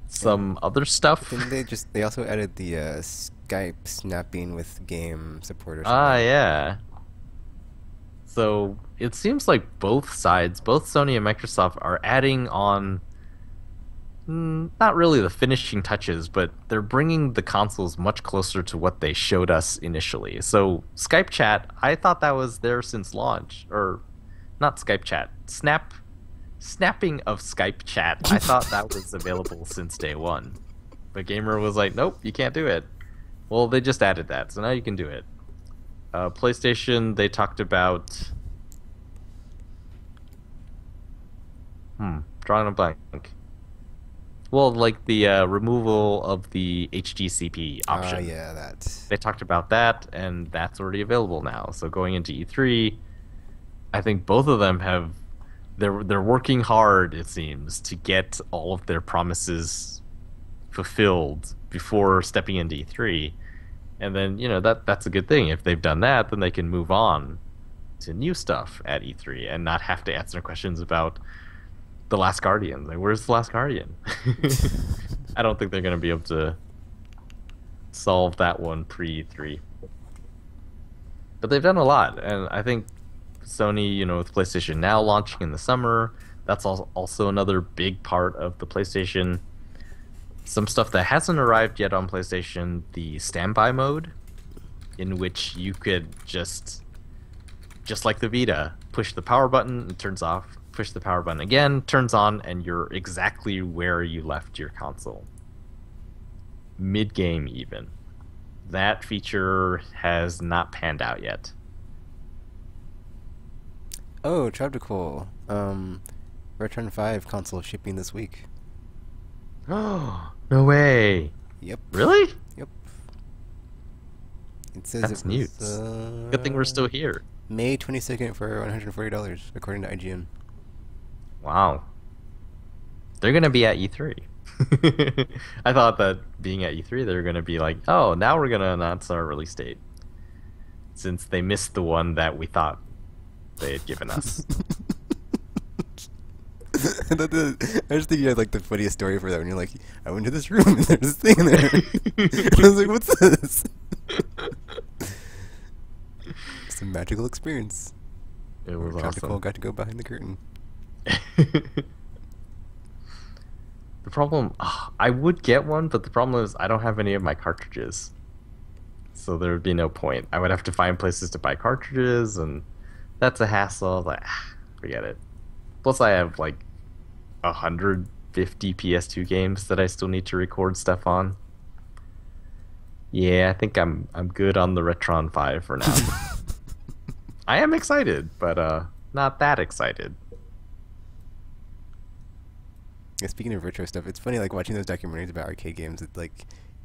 some other stuff. Didn't they also added the Skype snapping with game support or something? Ah, yeah. So it seems like both sides, both Sony and Microsoft, are adding on not really the finishing touches, but they're bringing the consoles much closer to what they showed us initially. So Skype chat, I thought that was there since launch, or not Skype chat, snapping of Skype chat. I thought that was available since day one, but Gamer was like, nope, you can't do it. Well, they just added that, so now you can do it. PlayStation, they talked about drawing a blank. Well, like the removal of the HDCP option. Yeah, that. They talked about that, and that's already available now. So going into E3, I think both of them have they're working hard, it seems, to get all of their promises fulfilled before stepping into E3. And then, that's a good thing. If they've done that, then they can move on to new stuff at E3 and not have to answer questions about The Last Guardian. Like, where's The Last Guardian? I don't think they're going to be able to solve that one pre-E3. But they've done a lot, and I think Sony, with PlayStation Now launching in the summer, that's also another big part of the PlayStation. Some stuff that hasn't arrived yet on PlayStation, the standby mode, in which you could just like the Vita, push the power button, it turns off, push the power button again, turns on, and you're exactly where you left your console. Mid-game even. That feature has not panned out yet. Oh, Tropical. Return 5 console shipping this week. Oh, no way. Yep. Really? Yep. It says That's it news. was, Good thing we're still here. May 22nd for $140, according to IGN. Wow. They're going to be at E3. I thought that being at E3, they're going to be like, oh, now we're going to announce our release date. Since they missed the one that we thought they had given us. I just think you had like the funniest story for that when you're like, I went to this room and there's this thing there. I was like, what's this? It's a magical experience. It was Tropical awesome. got to go behind the curtain. The problem, I would get one, but the problem is I don't have any of my cartridges. So there would be no point. I would have to find places to buy cartridges, and that's a hassle. Like, forget it. Plus, I have like 150 PS2 games that I still need to record stuff on. Yeah, I think I'm good on the Retron 5 for now. I am excited, but not that excited. Yeah, speaking of retro stuff, it's funny like watching those documentaries about arcade games.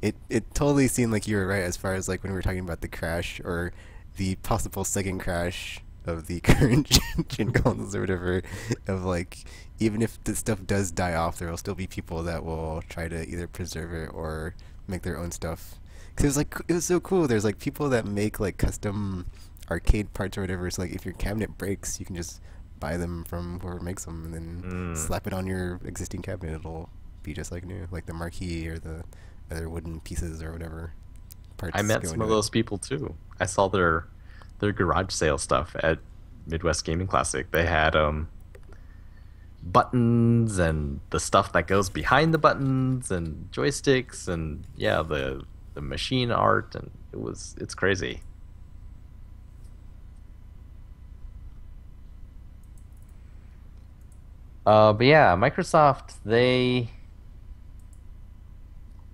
It totally seemed like you were right as far as like when we were talking about the crash or the possible second crash of the current gen consoles or whatever. Of like, even if the stuff does die off, there will still be people that will try to either preserve it or make their own stuff. Because it was so cool. There's like people that make like custom arcade parts or whatever. So like if your cabinet breaks, you can just buy them from whoever makes them and then slap it on your existing cabinet. It'll be just like new, like the marquee or the other wooden pieces or whatever parts. I met some of those people too. I saw their garage sale stuff at Midwest Gaming Classic. They had buttons and the stuff that goes behind the buttons and joysticks and yeah, the machine art, and it's crazy. But yeah, Microsoft,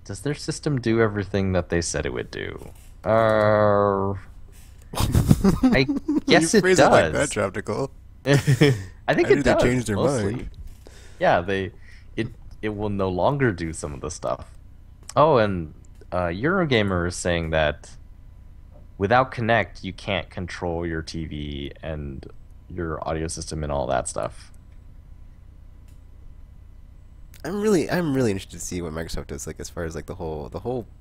does their system do everything that they said it would do? I guess you it phrase does. It like that, Tropical. I think How it did does. They change their mostly. mind? Yeah, it will no longer do some of the stuff. Oh, and Eurogamer is saying that without Connect, you can't control your TV and your audio system and all that stuff. I'm really interested to see what Microsoft does, like as far as like the whole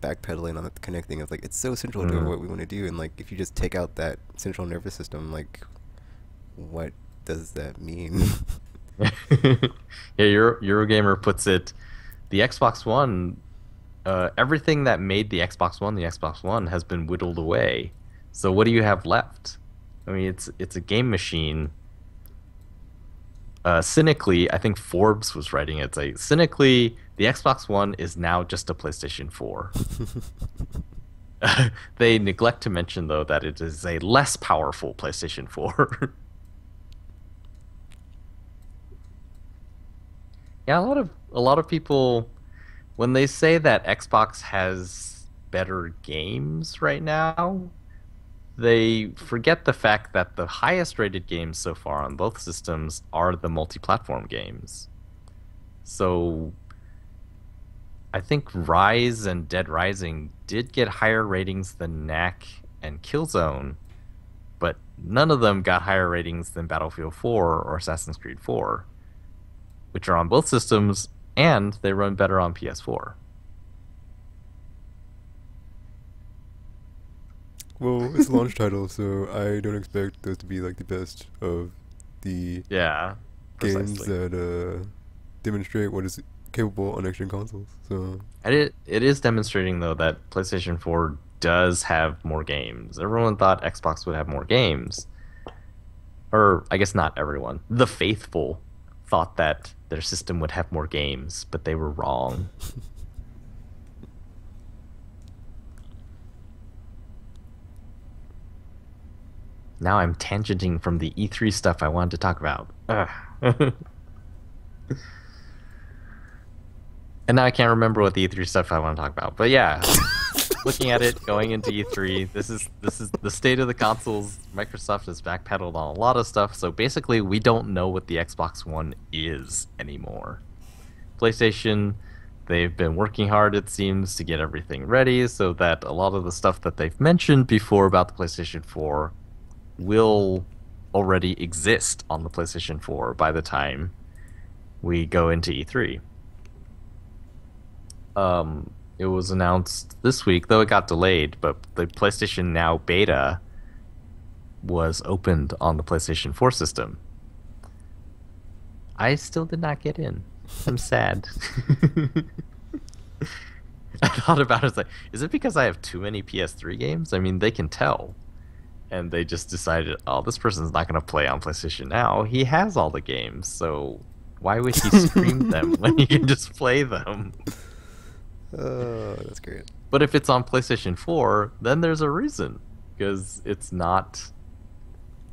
backpedaling on the connecting of like it's so central to Mm. what we want to do, and like if you just take out that central nervous system, like what does that mean? Yeah, Eurogamer puts it, the Xbox One, everything that made the Xbox One has been whittled away. So what do you have left? I mean, it's a game machine. Cynically, I think Forbes was writing it. It's like, cynically, the Xbox One is now just a PlayStation 4. They neglect to mention though that it is a less powerful PlayStation 4. Yeah, a lot of people, when they say that Xbox has better games right now, they forget the fact that the highest rated games so far on both systems are the multi-platform games. So I think Rise and Dead Rising did get higher ratings than Knack and Killzone, but none of them got higher ratings than Battlefield 4 or Assassin's Creed 4, which are on both systems and they run better on PS4. Well, it's a launch title, so I don't expect those to be like the best of the Yeah, games precisely. that demonstrate what is capable on next-gen consoles. So And it is demonstrating though that PlayStation 4 does have more games. Everyone thought Xbox would have more games. Or I guess not everyone. The faithful thought that their system would have more games, but they were wrong. Now I'm tangenting from the E3 stuff I wanted to talk about. Ugh. And now I can't remember what the E3 stuff I want to talk about. But yeah, looking at it going into E3, this is the state of the consoles. Microsoft has backpedaled on a lot of stuff, so basically we don't know what the Xbox One is anymore. PlayStation, they've been working hard, it seems, to get everything ready so that a lot of the stuff that they've mentioned before about the PlayStation 4 will already exist on the PlayStation 4 by the time we go into E3. It was announced this week, though it got delayed, but the PlayStation Now beta was opened on the PlayStation 4 system. I still did not get in. I'm sad. I thought about it, it's like, is it because I have too many PS3 games? I mean, they can tell. And they just decided, oh, this person's not going to play on PlayStation Now. He has all the games, so why would he stream them when he can just play them? oh, that's great. But if it's on PlayStation 4, then there's a reason. Because it's not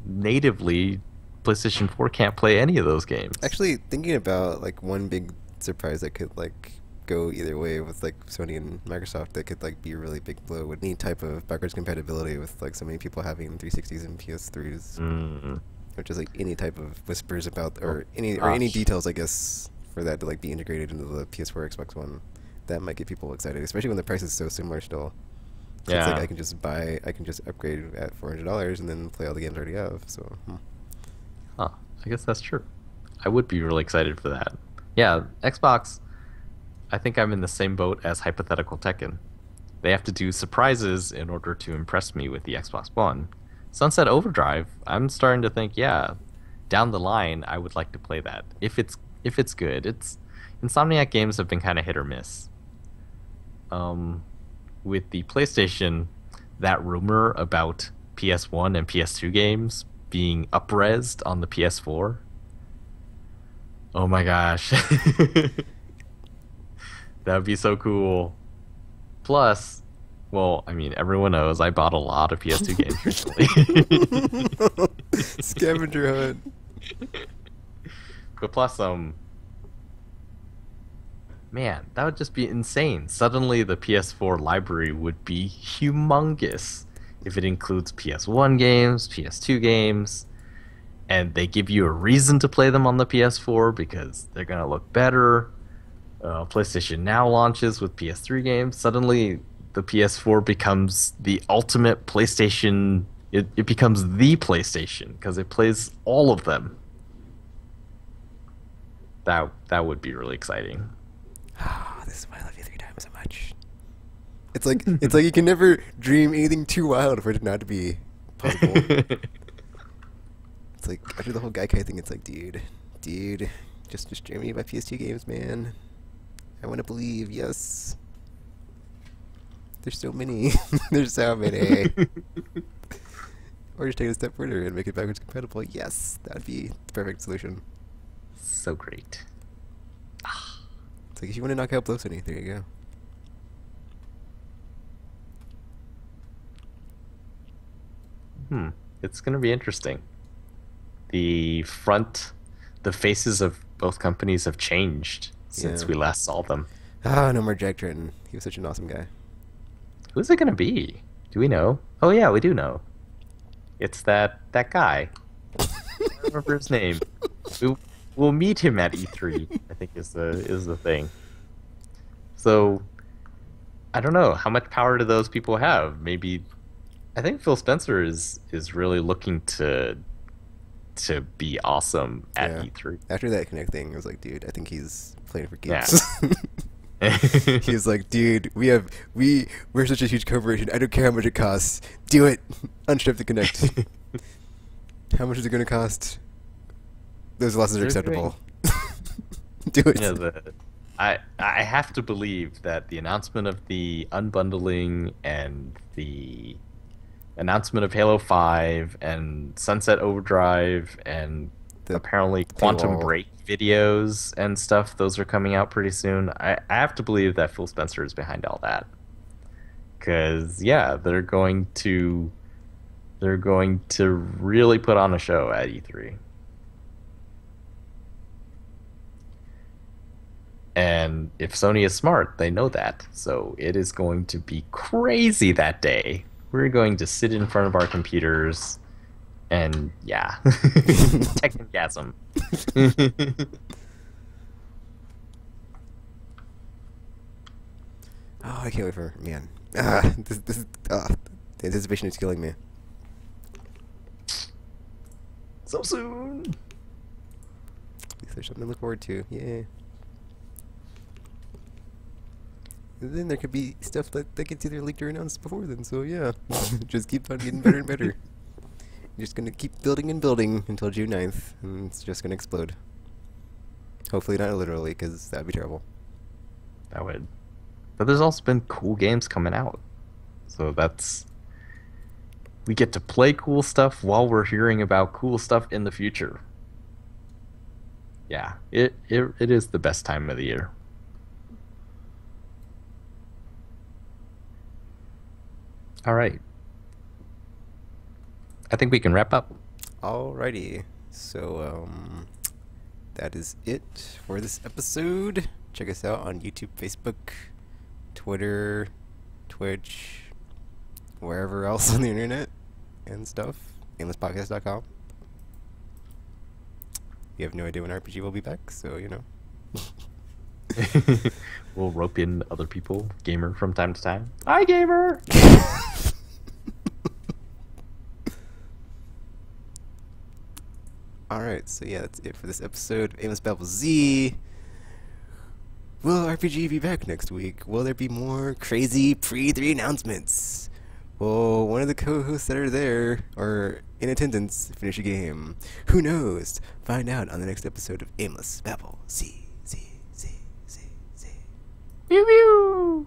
natively, PlayStation 4 can't play any of those games. Actually, thinking about like one big surprise that could like go either way with like Sony and Microsoft, that could like be a really big blow with any type of backwards compatibility with like so many people having 360s and PS3s, Mm. which is like any type of whispers about or Oh, any gosh. details, I guess, for that to like be integrated into the PS4 Xbox One. That might get people excited, especially when the price is so similar still. So it's like Yeah. I can just upgrade at $400 and then play all the games I already have. So Huh. I guess that's true. I would be really excited for that. Yeah, Xbox, I think I'm in the same boat as hypothetical Tekken. They have to do surprises in order to impress me with the Xbox One. Sunset Overdrive, I'm starting to think, yeah, down the line I would like to play that. If it's good. It's Insomniac games have been kind of hit or miss. With the PlayStation, that rumor about PS1 and PS2 games being upresed on the PS4. Oh my gosh. That would be so cool. Plus, well, I mean, everyone knows I bought a lot of PS2 games recently. scavenger hunt. But plus, man, that would just be insane. Suddenly, the PS4 library would be humongous if it includes PS1 games, PS2 games, and they give you a reason to play them on the PS4 because they're going to look better. PlayStation Now launches with PS3 games. Suddenly, the PS4 becomes the ultimate PlayStation. It becomes the PlayStation because it plays all of them. That would be really exciting. Ah, this is why I love you 3 times so much. It's like you can never dream anything too wild for it not to be possible. It's like after the whole Gaikai thing, it's like, dude, just dream me about PS2 games, man. I want to believe, yes. There's so many. There's so many. Or just take it a step further and make it backwards compatible. Yes, that'd be the perfect solution. So great. It's like if you want to knock out Blow City, there you go. It's gonna be interesting. The faces of both companies have changed since we last saw them. Ah, no more Jack Tritton. He was such an awesome guy. Who's it gonna be? Do we know? Oh yeah, we do know. It's that guy. I don't remember his name. We'll meet him at E3. I think is the thing. So I don't know how much power do those people have. Maybe I think Phil Spencer is really looking to be awesome at E3. After that Connect thing, I was like, dude, I think he's playing for keeps. Yeah. He's like, dude, we're such a huge corporation. I don't care how much it costs. Do it. Unstrip the Connect. How much is it going to cost? Those losses are acceptable. Do it. You know, I have to believe that the announcement of the unbundling and the announcement of Halo 5 and Sunset Overdrive and apparently Quantum Break videos and stuff, those are coming out pretty soon. I have to believe that Phil Spencer is behind all that. Because, yeah, they're going to really put on a show at E3. And if Sony is smart, they know that. So it is going to be crazy that day. We're going to sit in front of our computers and, yeah, technigasm. Oh, I can't wait for man. The anticipation is killing me. So soon. At least there's something to look forward to. Yay. And then there could be stuff that gets either leaked or announced before then, so yeah. Just keep on getting better and better. You're just gonna keep building and building until June 9th, and it's just gonna explode. Hopefully not literally, because that'd be terrible. That would. But there's also been cool games coming out. So we get to play cool stuff while we're hearing about cool stuff in the future. Yeah, it is the best time of the year. All right. I think we can wrap up. Alrighty. So, that is it for this episode. Check us out on YouTube, Facebook, Twitter, Twitch, wherever else on the internet and stuff. Aimlesspodcast.com. You have no idea when RPG will be back, so you know. We'll rope in other people, gamer from time to time. Hi, gamer. Alright, so yeah, that's it for this episode of Aimless Babble Z. Will RPG be back next week? Will there be more crazy pre-3 announcements? Will one of the co-hosts that are there or in attendance finish a game? Who knows? Find out on the next episode of Aimless Babble Z. Pew pew!